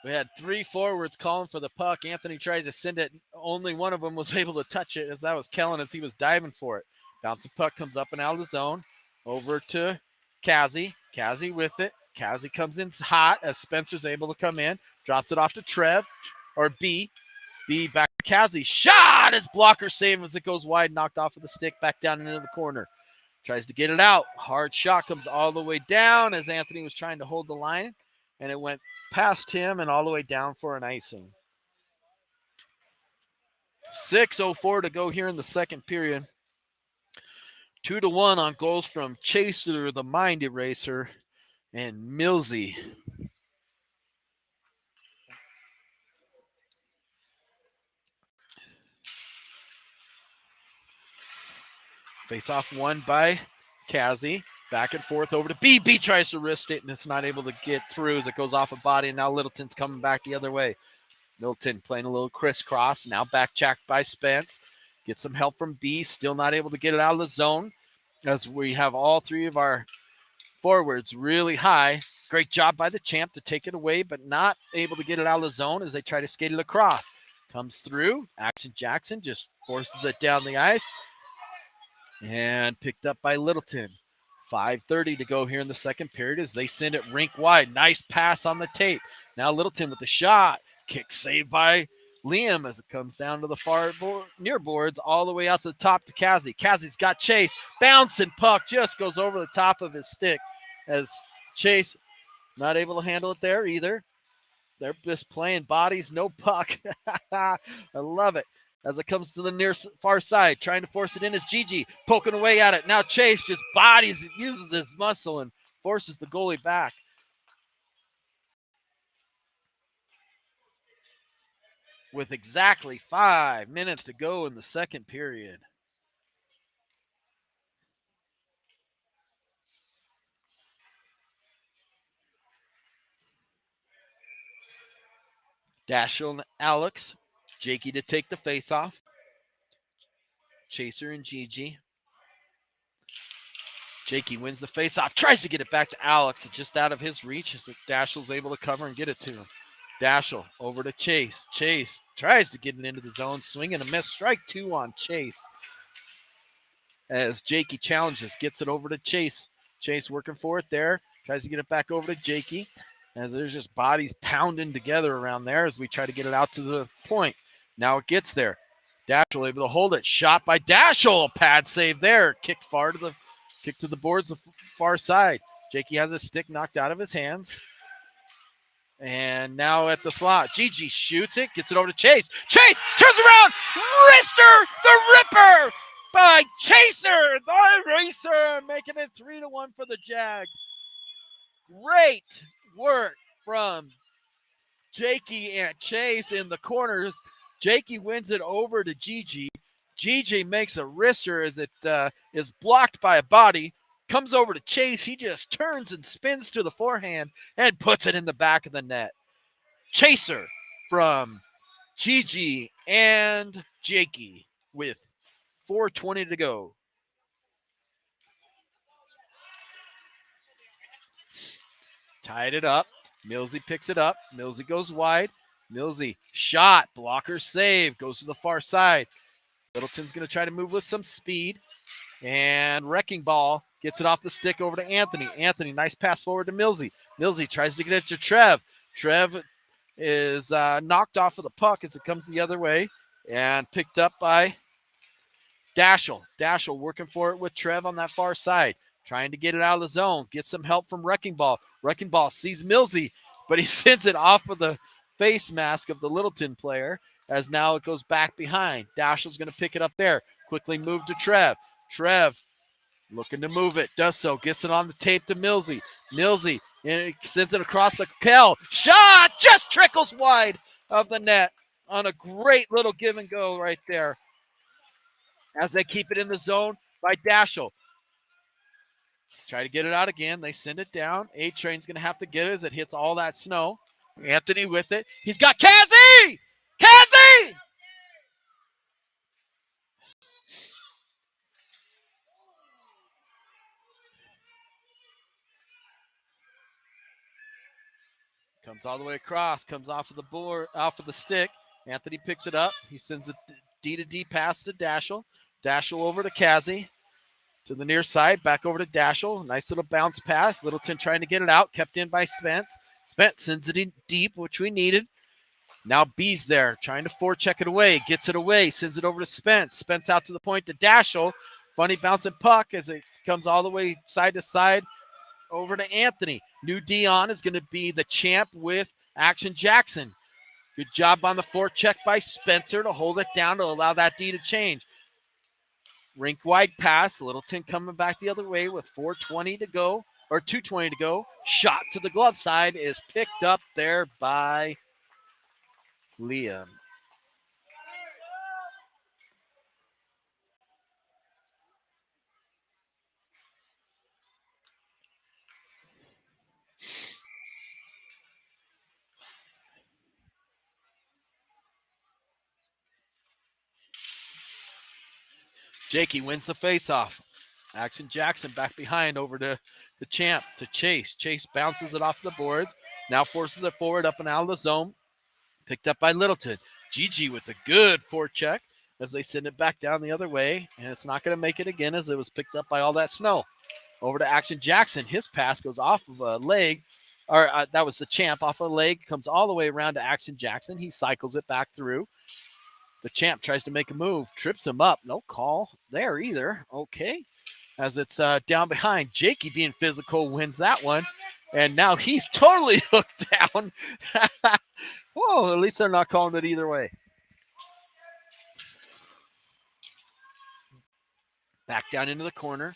We had 3 forwards calling for the puck. Anthony tried to send it. Only one of them was able to touch it, as that was Kellen as he was diving for it. Bouncing puck comes up and out of the zone. Over to Kazi. Kazi with it. Kazi comes in hot as Spencer's able to come in. Drops it off to Trev, or B. B back to Kazi. Shot! His blocker save as it goes wide, knocked off of the stick, back down into the corner. Tries to get it out. Hard shot comes all the way down as Anthony was trying to hold the line. And it went past him and all the way down for an icing. 6:04 to go here in the second period. 2-1 on goals from Chaser, the Mind Eraser, and Millsy. Face-off won by Kazi. Back and forth over to B. B tries to wrist it, and it's not able to get through as it goes off a body, and now Littleton's coming back the other way. Littleton playing a little crisscross. Now back checked by Spence. Get some help from B. Still not able to get it out of the zone as we have all 3 of our forwards really high. Great job by the champ to take it away, but not able to get it out of the zone as they try to skate it across. Comes through. Action Jackson just forces it down the ice and picked up by Littleton. 5:30 to go here in the second period as they send it rink wide. Nice pass on the tape. Now Littleton with the shot. Kick saved by Liam as it comes down to the far near boards all the way out to the top to Kazi. Kazi's got Chase. Bouncing puck just goes over the top of his stick as Chase not able to handle it there either. They're just playing bodies, no puck. I love it. As it comes to the near far side, trying to force it in is Gigi, poking away at it. Now Chase just bodies, uses his muscle and forces the goalie back. With exactly 5 minutes to go in the second period. Dashiell and Alex. Jakey to take the face-off. Chaser and Gigi. Jakey wins the face-off. Tries to get it back to Alex. It's just out of his reach as Dashiell's able to cover and get it to him. Dashiell over to Chase. Chase tries to get it into the zone. Swing and a miss. Strike 2 on Chase. As Jakey challenges. Gets it over to Chase. Chase working for it there. Tries to get it back over to Jakey. As there's just bodies pounding together around there as we try to get it out to the point. Now it gets there. Dashiell able to hold it. Shot by Dashiell. Pad save there. Kick to the boards, the far side. Jakey has a stick knocked out of his hands. And now at the slot, Gigi shoots it, gets it over to Chase. Chase turns around. Wrister the Ripper by Chaser the Racer, making it 3-1 for the Jags. Great work from Jakey and Chase in the corners. Jakey wins it over to Gigi. GG makes a wrister as it is blocked by a body. Comes over to Chase. He just turns and spins to the forehand and puts it in the back of the net. Chaser from GG and Jakey with 4:20 to go. Tied it up. Millsy picks it up. Millsy goes wide. Millsy shot. Blocker save. Goes to the far side. Littleton's going to try to move with some speed. And Wrecking Ball gets it off the stick over to Anthony. Anthony, nice pass forward to Millsy. Millsy tries to get it to Trev. Trev is knocked off of the puck as it comes the other way and picked up by Dashel. Dashel working for it with Trev on that far side, trying to get it out of the zone, get some help from Wrecking Ball. Wrecking Ball sees Millsy, but he sends it off of the face mask of the Littleton player as now it goes back behind. Dashel's going to pick it up there. Quickly move to Trev. Trev looking to move it. Does so. Gets it on the tape to Millsy. Millsy and sends it across the Kell. Shot! Just trickles wide of the net on a great little give and go right there as they keep it in the zone by Dashel. Try to get it out again. They send it down. A-Train's going to have to get it as it hits all that snow. Anthony with it. He's got Kazzy! Kazzy! Comes all the way across. Comes off of the board, off of the stick. Anthony picks it up. He sends a D-to-D pass to Dashel. Dashel over to Kazzy. To the near side, back over to Dashel. Nice little bounce pass. Littleton trying to get it out. Kept in by Spence. Spence sends it in deep, which we needed. Now B's there, trying to forecheck it away. Gets it away. Sends it over to Spence. Spence out to the point to Dashel. Funny bouncing puck as it comes all the way side to side over to Anthony. New Dion is going to be the champ with Action Jackson. Good job on the forecheck by Spencer to hold it down to allow that D to change. Rink wide pass. Littleton coming back the other way with 4:20 to go, or 2:20 to go. Shot to the glove side is picked up there by Liam. Jakey wins the faceoff. Action Jackson back behind over to the champ, to Chase. Chase bounces it off the boards. Now forces it forward up and out of the zone. Picked up by Littleton. GG with a good forecheck as they send it back down the other way. And it's not going to make it again as it was picked up by all that snow. Over to Action Jackson. His pass goes off of a leg. Or that was the champ off a leg. Comes all the way around to Action Jackson. He cycles it back through. The champ tries to make a move. Trips him up. No call there either. Okay. As it's down behind. Jakey being physical wins that one. And now he's totally hooked down. Whoa, at least they're not calling it either way. Back down into the corner.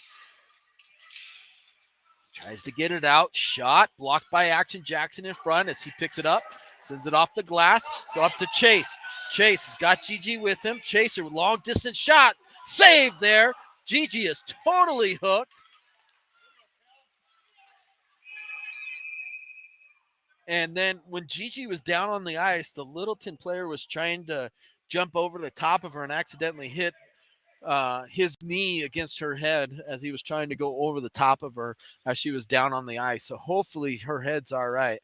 Tries to get it out. Shot. Blocked by Action Jackson in front as he picks it up. Sends it off the glass. So up to Chase. Chase has got GG with him. Chaser, long distance shot. Save there. GG is totally hooked. And then when GG was down on the ice, the Littleton player was trying to jump over the top of her and accidentally hit his knee against her head as he was trying to go over the top of her as she was down on the ice. So hopefully her head's all right.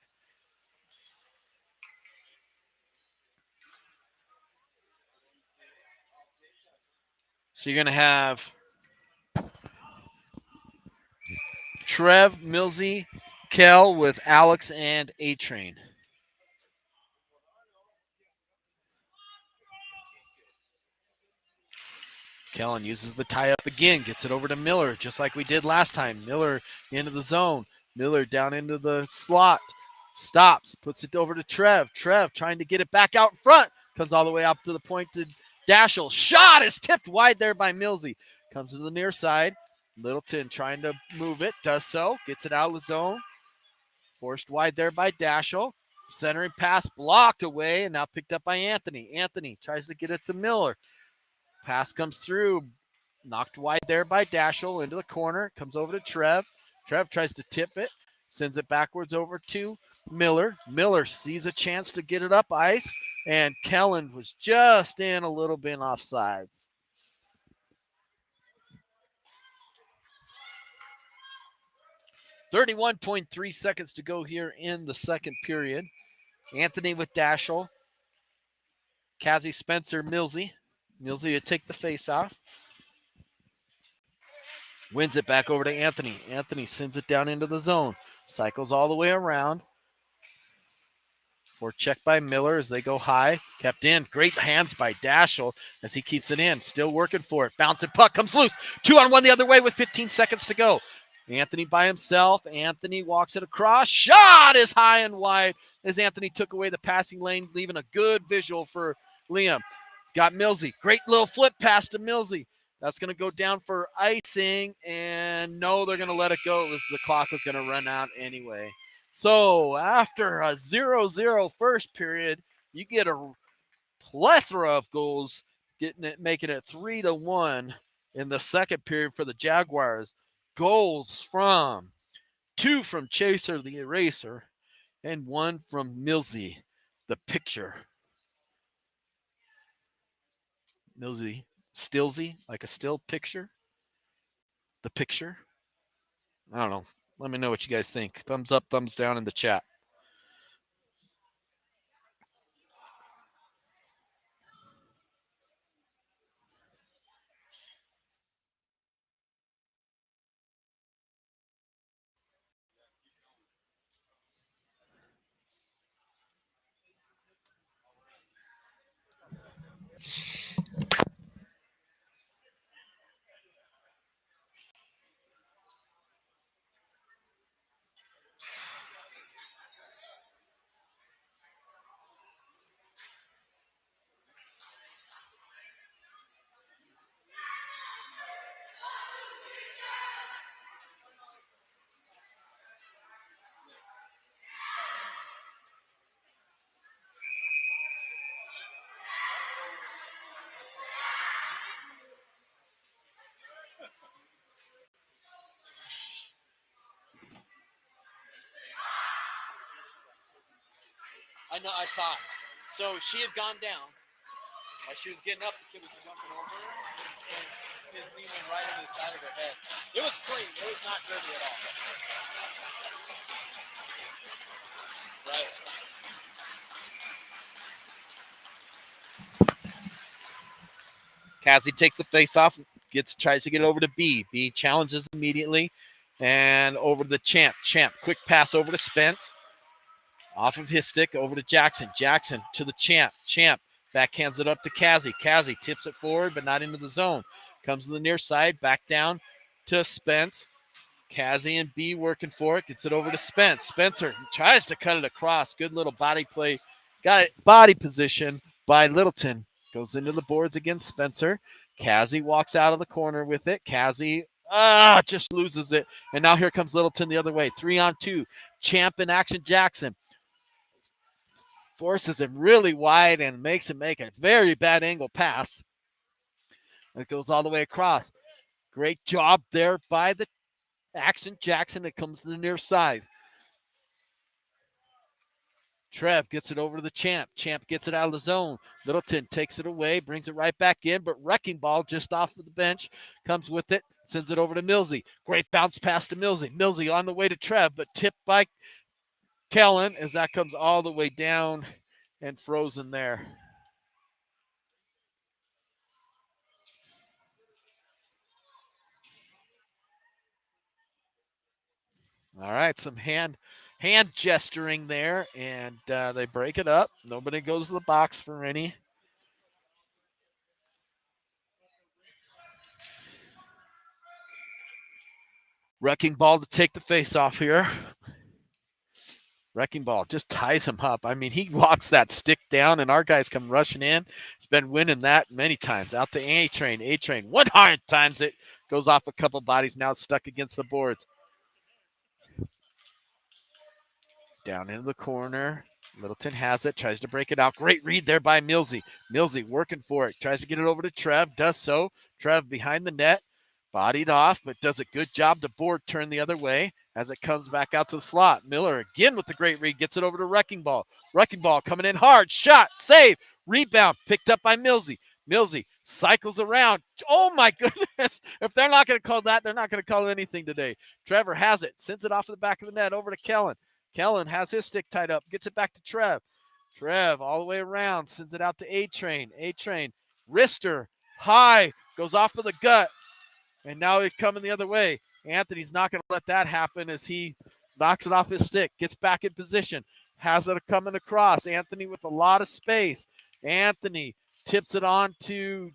So you're going to have Trev, Millsy, Kell with Alex and A-Train. Kellen uses the tie-up again, gets it over to Miller, just like we did last time. Miller into the zone. Miller down into the slot. Stops, puts it over to Trev. Trev trying to get it back out in front. Comes all the way up to the point to Dashel. Shot is tipped wide there by Millsy. Comes to the near side. Littleton trying to move it. Does so. Gets it out of the zone. Forced wide there by Dashel. Centering pass blocked away and now picked up by Anthony. Anthony tries to get it to Miller. Pass comes through. Knocked wide there by Dashel into the corner. Comes over to Trev. Trev tries to tip it. Sends it backwards over to Miller. Miller sees a chance to get it up ice. And Kellen was just in a little bit offsides. .3 seconds to go here in the second period. Anthony with Dashel. Kazi, Spencer, Millsy. Millsy to take the face off. Wins it back over to Anthony. Anthony sends it down into the zone. Cycles all the way around. For check by Miller as they go high. Kept in. Great hands by Dashel as he keeps it in. Still working for it. Bouncing puck comes loose. 2-on-1 the other way with 15 seconds to go. Anthony by himself. Anthony walks it across. Shot is high and wide as Anthony took away the passing lane, leaving a good visual for Liam. He's got Millsy. Great little flip pass to Millsy. That's going to go down for icing, and no, they're going to let it go as the clock was going to run out anyway. So after a 0-0 first period, you get a plethora of goals, making it 3-1 in the second period for the Jaguars. Goals from 2 from Chaser the Eraser and 1 from Millsy the Picture. Millsy, Stillsy, like a still picture. The Picture. I don't know. Let me know what you guys think. Thumbs up, thumbs down in the chat. I know, I saw it. So she had gone down. As she was getting up, the kid was jumping over her, and his knee went right on the side of her head. It was clean. It was not dirty at all. Right. Cassie takes the face off, tries to get it over to B. B challenges immediately, and over to the Champ. Champ, quick pass over to Spence. Off of his stick, over to Jackson. Jackson to the Champ. Champ backhands it up to Kazi. Kazi tips it forward, but not into the zone. Comes to the near side, back down to Spence. Kazi and B working for it. Gets it over to Spence. Spencer tries to cut it across. Good little body play. Got it, body position by Littleton. Goes into the boards against Spencer. Kazi walks out of the corner with it. Kazi just loses it. And now here comes Littleton the other way. 3-on-2. Champ in action, Jackson. Forces him really wide and makes him make a very bad angle pass. It goes all the way across. Great job there by the action Jackson. It comes to the near side. Trev gets it over to the Champ. Champ gets it out of the zone. Littleton takes it away, brings it right back in, but Wrecking Ball just off of the bench comes with it, sends it over to Millsy. Great bounce pass to Millsy. Millsy on the way to Trev, but tipped by Kellen as that comes all the way down and frozen there. All right, some hand gesturing there, and they break it up. Nobody goes to the box for any. Wrecking Ball to take the face off here. Wrecking Ball just ties him up. I mean, he locks that stick down, and our guys come rushing in. He's been winning that many times. Out to A-Train. A-Train 100 times it. Goes off a couple bodies. Now it's stuck against the boards. Down into the corner. Littleton has it, tries to break it out. Great read there by Millsy. Millsy working for it, tries to get it over to Trev, does so. Trev behind the net, bodied off, but does a good job to board turn the other way as it comes back out to the slot. Miller again with the great read, gets it over to Wrecking Ball. Wrecking Ball coming in hard, shot, save, rebound, picked up by Millsy. Millsy cycles around. Oh my goodness. If they're not going to call that, they're not going to call anything today. Trevor has it, sends it off to the back of the net over to Kellen. Kellen has his stick tied up, gets it back to Trev. Trev all the way around, sends it out to A-Train. A-Train, wrister, high, goes off of the gut, and now he's coming the other way. Anthony's not going to let that happen as he knocks it off his stick, gets back in position, has it coming across. Anthony with a lot of space. Anthony tips it on to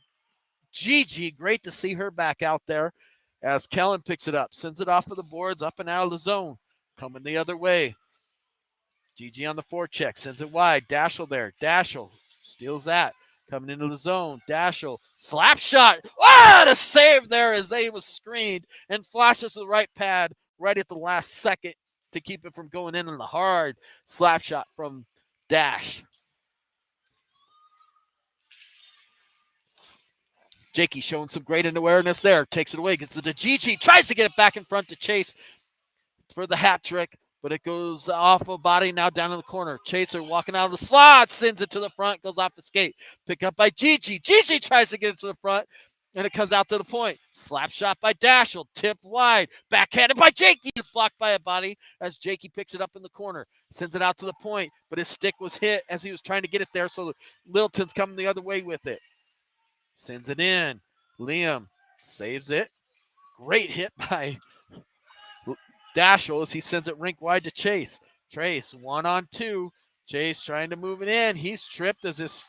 Gigi. Great to see her back out there as Kellen picks it up, sends it off of the boards, up and out of the zone, coming the other way. GG on the forecheck, sends it wide. Dashel there. Dashel steals that. Coming into the zone. Dashel, slap shot. What a save there as they was screened and flashes to the right pad right at the last second to keep it from going in on the hard slap shot from Dash. Jakey showing some great awareness there. Takes it away, gets it to Gigi. Tries to get it back in front to Chase for the hat trick, but it goes off a body now down in the corner. Chaser walking out of the slot, sends it to the front, goes off the skate. Pick up by Gigi. Gigi tries to get it to the front, and it comes out to the point. Slap shot by Dashel, tip wide. Backhanded by Jakey, is blocked by a body as Jakey picks it up in the corner. Sends it out to the point, but his stick was hit as he was trying to get it there, so Littleton's coming the other way with it. Sends it in. Liam saves it. Great hit by Dashel as he sends it rink wide to Chase. Trace 1-on-2. Chase trying to move it in. He's tripped as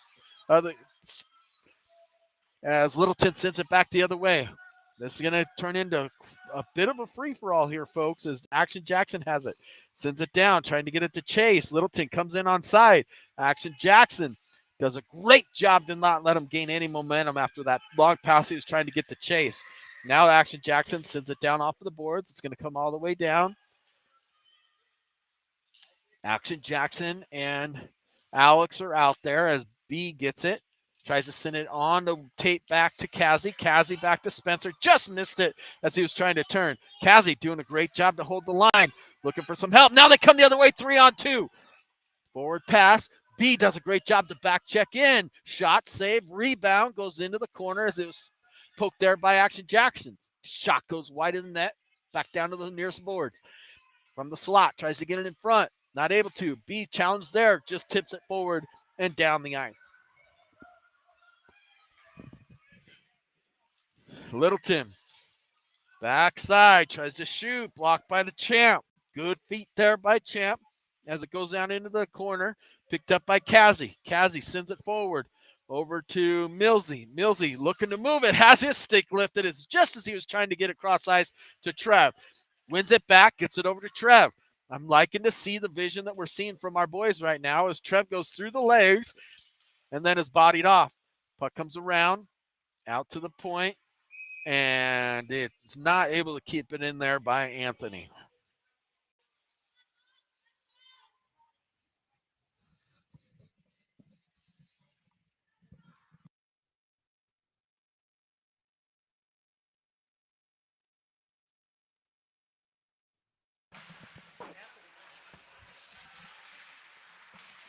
Littleton sends it back the other way. This is going to turn into a bit of a free-for-all here, folks, as Action Jackson has it. Sends it down, trying to get it to Chase. Littleton comes in on side. Action Jackson does a great job to not let him gain any momentum after that long pass he was trying to get to Chase. Now Action Jackson sends it down off of the boards. It's going to come all the way down. Action Jackson and Alex are out there as B gets it. Tries to send it on to tape back to Kazi. Kazi back to Spencer. Just missed it as he was trying to turn. Kazi doing a great job to hold the line. Looking for some help. Now they come the other way, 3-on-2. Forward pass. B does a great job to back check in. Shot, save, rebound. Goes into the corner as it was poked there by Action Jackson. Shot goes wide of the net. Back down to the nearest boards. From the slot. Tries to get it in front. Not able to. B challenged there. Just tips it forward and down the ice. Littleton. Backside. Tries to shoot. Blocked by the Champ. Good feet there by Champ as it goes down into the corner. Picked up by Kazi. Kazi sends it forward over to Millsy. Millsy looking to move it. Has his stick lifted. It's just as he was trying to get across ice to Trev. Wins it back. Gets it over to Trev. I'm liking to see the vision that we're seeing from our boys right now as Trev goes through the legs and then is bodied off. Puck comes around, out to the point, and it's not able to keep it in there by Anthony.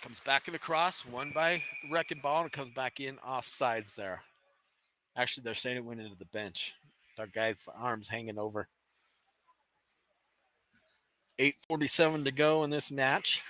Comes back in across, won by Wrecking Ball, and comes back in offsides there. Actually, they're saying it went into the bench. Our guy's arms hanging over. 8:47 to go in this match.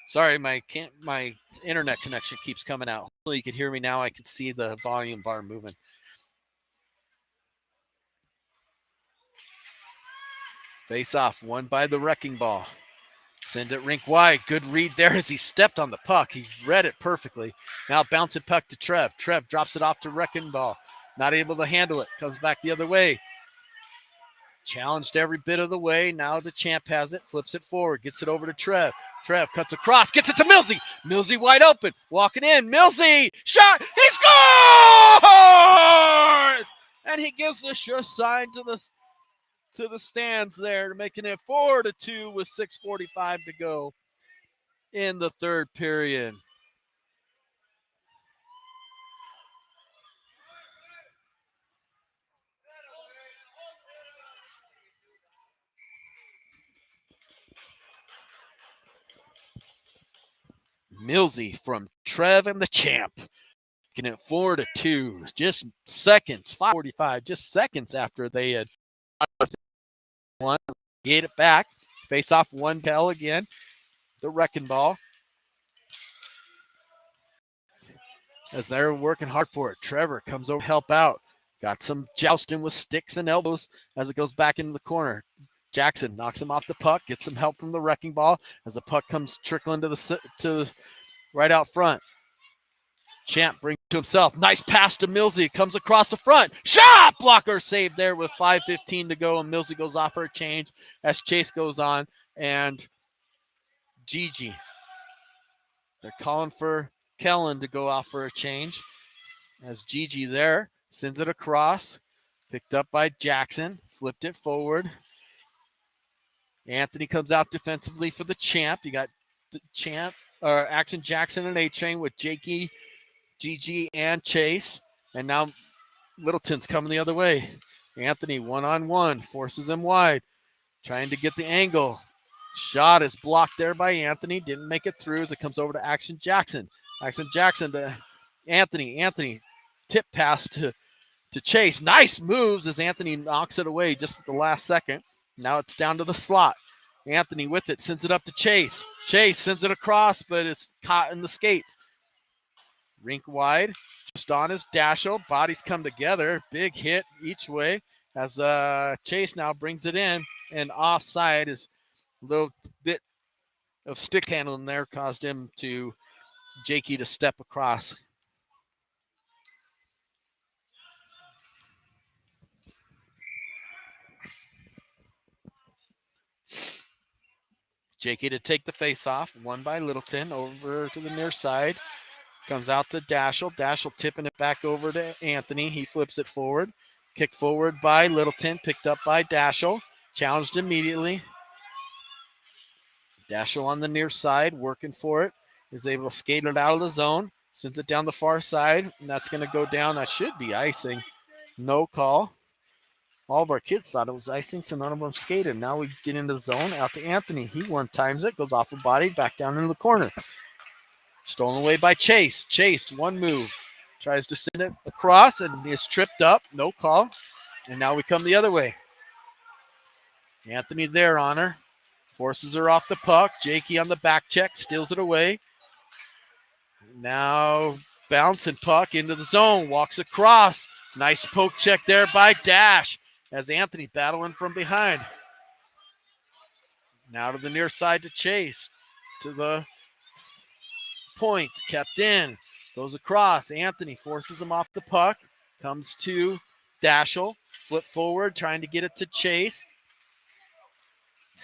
Sorry, my internet connection keeps coming out. Hopefully you can hear me now. I can see the volume bar moving. Face off, won by the wrecking ball. Send it rink wide. Good read there as he stepped on the puck. He read it perfectly. Now bounce it puck to Trev. Trev drops it off to wrecking ball. Not able to handle it. Comes back the other way. Challenged every bit of the way. Now the champ has it. Flips it forward. Gets it over to Trev. Trev cuts across. Gets it to Millsy. Millsy wide open. Walking in. Millsy. Shot. He scores! And he gives the sure sign to the stands there, making it 4-2 with 6:45 to go in the third period. Millsy from Trev and the champ, making it 4-2. Just seconds, 5:45, just seconds after they had one. Get it back. Face off one bell again. The wrecking ball. As they're working hard for it, Trevor comes over to help out. Got some jousting with sticks and elbows as it goes back into the corner. Jackson knocks him off the puck, gets some help from the wrecking ball as the puck comes trickling to right out front. Champ brings it to himself. Nice pass to Millsy. Comes across the front. Shot! Blocker saved there with 5:15 to go, and Millsy goes off for a change as Chase goes on. And Gigi. They're calling for Kellen to go off for a change as Gigi there sends it across. Picked up by Jackson. Flipped it forward. Anthony comes out defensively for the champ. You got the champ, or Action Jackson and A-Train with Jakey, Gigi, and Chase. And now Littleton's coming the other way. Anthony one-on-one, forces him wide, trying to get the angle. Shot is blocked there by Anthony. Didn't make it through as it comes over to Action Jackson. Action Jackson to Anthony. Anthony tip pass to Chase. Nice moves as Anthony knocks it away just at the last second. Now it's down to the slot. Anthony with it, sends it up to Chase. Chase sends it across, but it's caught in the skates. Rink wide, just on his Dashel. Bodies come together. Big hit each way as Chase now brings it in. And offside is a little bit of stick handling there caused him to Jakey to step across. Jakey to take the face off, won by Littleton over to the near side. Comes out to Dashel. Dashel tipping it back over to Anthony. He flips it forward. Kicked forward by Littleton, picked up by Dashel. Challenged immediately. Dashel on the near side, working for it. Is able to skate it out of the zone. Sends it down the far side, and that's going to go down. That should be icing. No call. All of our kids thought it was icing, so none of them skated. Now we get into the zone, out to Anthony. He one times it, goes off the body, back down into the corner. Stolen away by Chase. Chase, one move. Tries to send it across and is tripped up. No call. And now we come the other way. Anthony there on her. Forces her off the puck. Jakey on the back check. Steals it away. Now bouncing puck into the zone. Walks across. Nice poke check there by Dash as Anthony battling from behind. Now to the near side to Chase. To the point. Kept in. Goes across. Anthony forces him off the puck. Comes to Dashel. Flip forward. Trying to get it to Chase.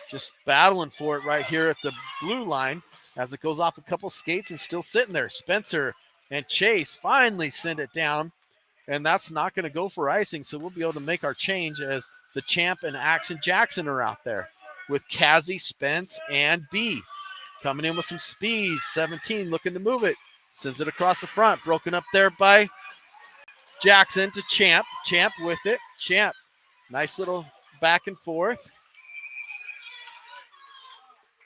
Just battling for it right here at the blue line as it goes off a couple skates and still sitting there. Spencer and Chase finally send it down, and that's not going to go for icing, so we'll be able to make our change as the champ and Action Jackson are out there with Kazzy, Spence, and B. Coming in with some speed. 17 looking to move it. Sends it across the front. Broken up there by Jackson to Champ. Champ with it. Champ. Nice little back and forth.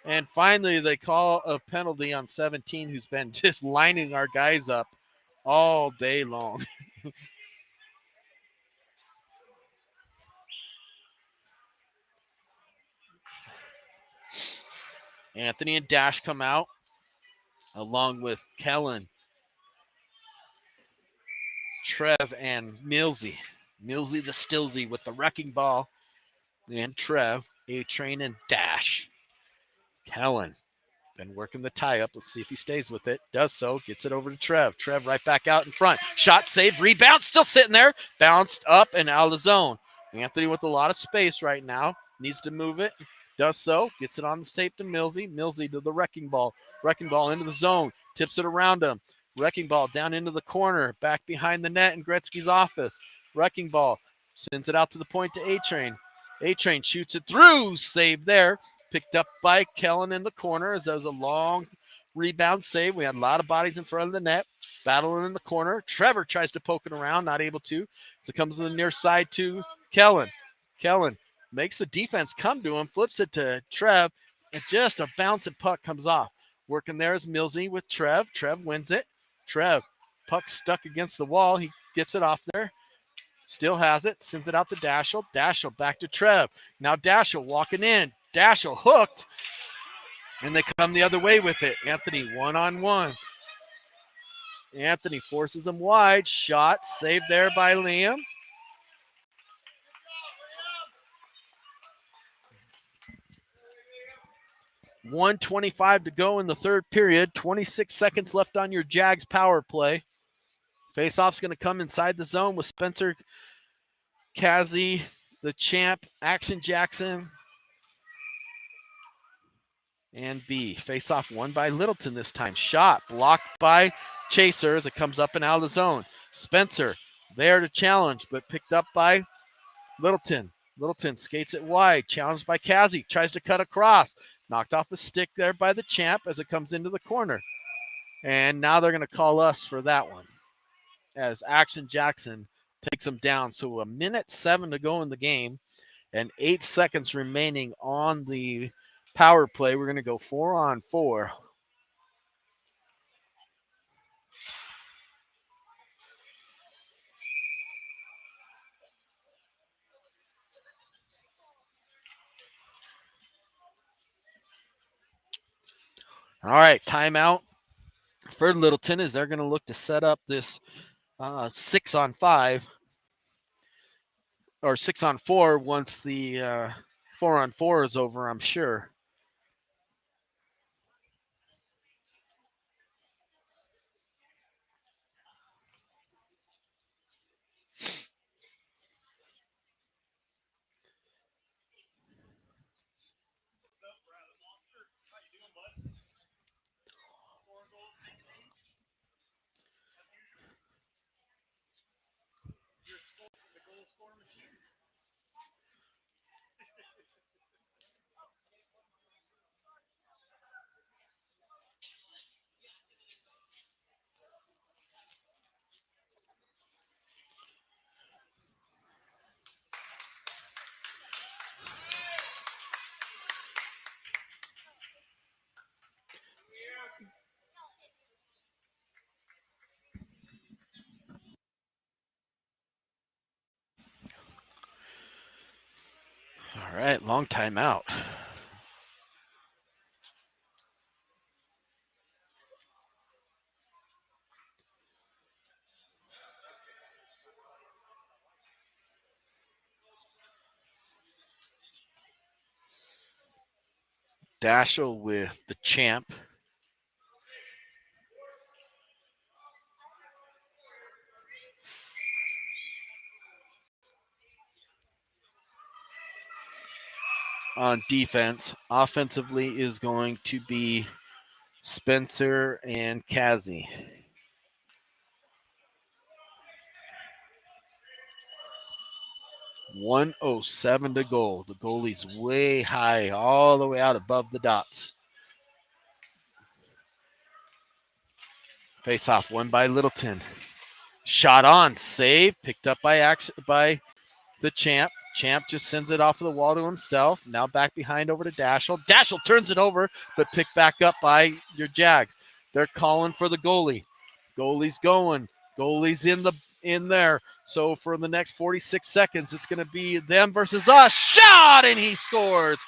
And finally, they call a penalty on 17, who's been just lining our guys up all day long. Anthony and Dash come out. along with Kellen, Trev, and Millsy. Millsy the Stillsy with the wrecking ball. And Trev, A-Train, and Dash. Kellen been working the tie-up. Let's see if he stays with it. Does so. Gets it over to Trev. Trev right back out in front. Shot saved. Rebound. Still sitting there. Bounced up and out of the zone. Anthony with a lot of space right now. Needs to move it. Does so. Gets it on the tape to Millsy. Millsy to the wrecking ball. Wrecking ball into the zone. Tips it around him. Wrecking ball down into the corner. Back behind the net in Gretzky's office. Wrecking ball. Sends it out to the point to A-Train. A-Train shoots it through. Save there. Picked up by Kellen in the corner as that was a long rebound save. We had a lot of bodies in front of the net. Battling in the corner. Trevor tries to poke it around. Not able to. So it comes to the near side to Kellen. Kellen makes the defense come to him. Flips it to Trev. And just a bouncing puck comes off. Working there is Millsy with Trev. Trev wins it. Trev. Puck stuck against the wall. He gets it off there. Still has it. Sends it out to Dashel. Dashel back to Trev. Now Dashel walking in. Dashel hooked. And they come the other way with it. Anthony one-on-one. Anthony forces him wide. Shot saved there by Liam. .125 to go in the third period. 26 seconds left on your Jags power play. Faceoff's going to come inside the zone with Spencer, Kazi, the champ, Action Jackson, and B. Faceoff won by Littleton this time. Shot blocked by Chaser as it comes up and out of the zone. Spencer there to challenge, but picked up by Littleton. Littleton skates it wide, challenged by Kazi, tries to cut across. Knocked off a stick there by the champ as it comes into the corner. And now they're going to call us for that one as Action Jackson takes him down. So 1:07 to go in the game and 8 seconds remaining on the power play. We're going to go 4-on-4. All right, timeout for Littleton as they're going to look to set up this 6-on-5 or 6-on-4 once the 4-on-4 is over, I'm sure. All right, long timeout. Dashel with the champ. On defense. Offensively is going to be Spencer and Kazi. .107 to go. The goalie's way high, all the way out above the dots. Face-off won by Littleton. Shot on, save, picked up by the champ. Champ just sends it off of the wall to himself. Now back behind over to Dashel. Dashel turns it over, but picked back up by your Jags. They're calling for the goalie. Goalie's going. Goalie's in there. So for the next 46 seconds, it's going to be them versus us. Shot, and he scores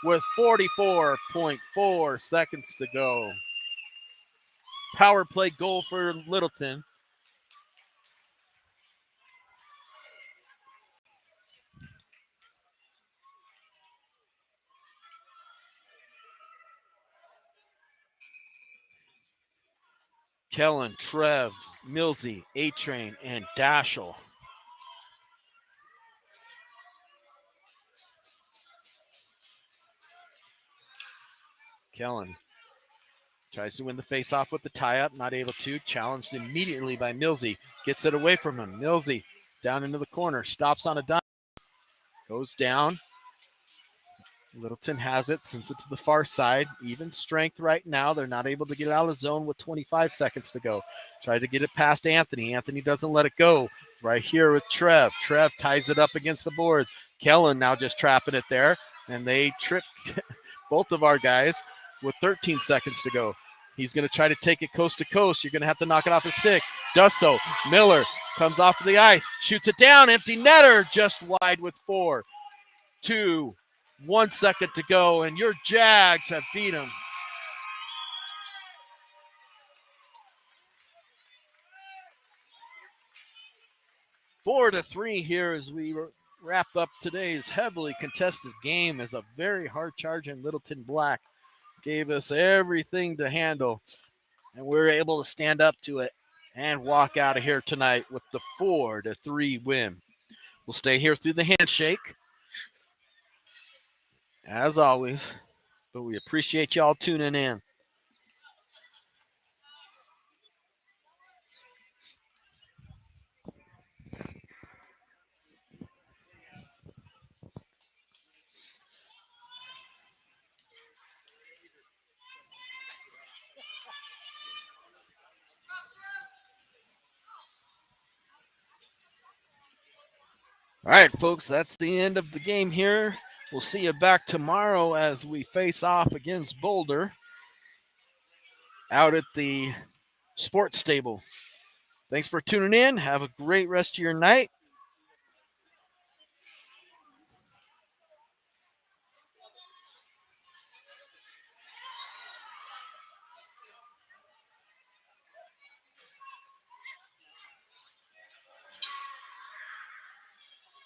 with 44.4 seconds to go. power play goal for Littleton. Kellen, Trev, Millsy, A-Train, and Dashel. Kellen tries to win the faceoff with the tie-up, not able to. Challenged immediately by Millsy. Gets it away from him. Millsy down into the corner. Stops on a dime. Goes down. Littleton has it, sends it to the far side. Even strength right now. They're not able to get out of the zone with 25 seconds to go. Try to get it past Anthony. Anthony doesn't let it go. Right here with Trev. Trev ties it up against the boards. Kellen now just trapping it there. And they trip both of our guys with 13 seconds to go. He's going to try to take it coast to coast. You're going to have to knock it off his stick. Does so. Miller comes off of the ice. Shoots it down. Empty netter. Just wide with 4, 2, 1 second to go. And your Jags have beat him. Four to 3 here as we wrap up today's heavily contested game, as a very hard charging Littleton Black gave us everything to handle, and we were able to stand up to it and walk out of here tonight with the 4 to 3 win. We'll stay here through the handshake, as always, but we appreciate y'all tuning in. All right, folks, that's the end of the game here. We'll see you back tomorrow as we face off against Boulder out at the sports stable. Thanks for tuning in. Have a great rest of your night.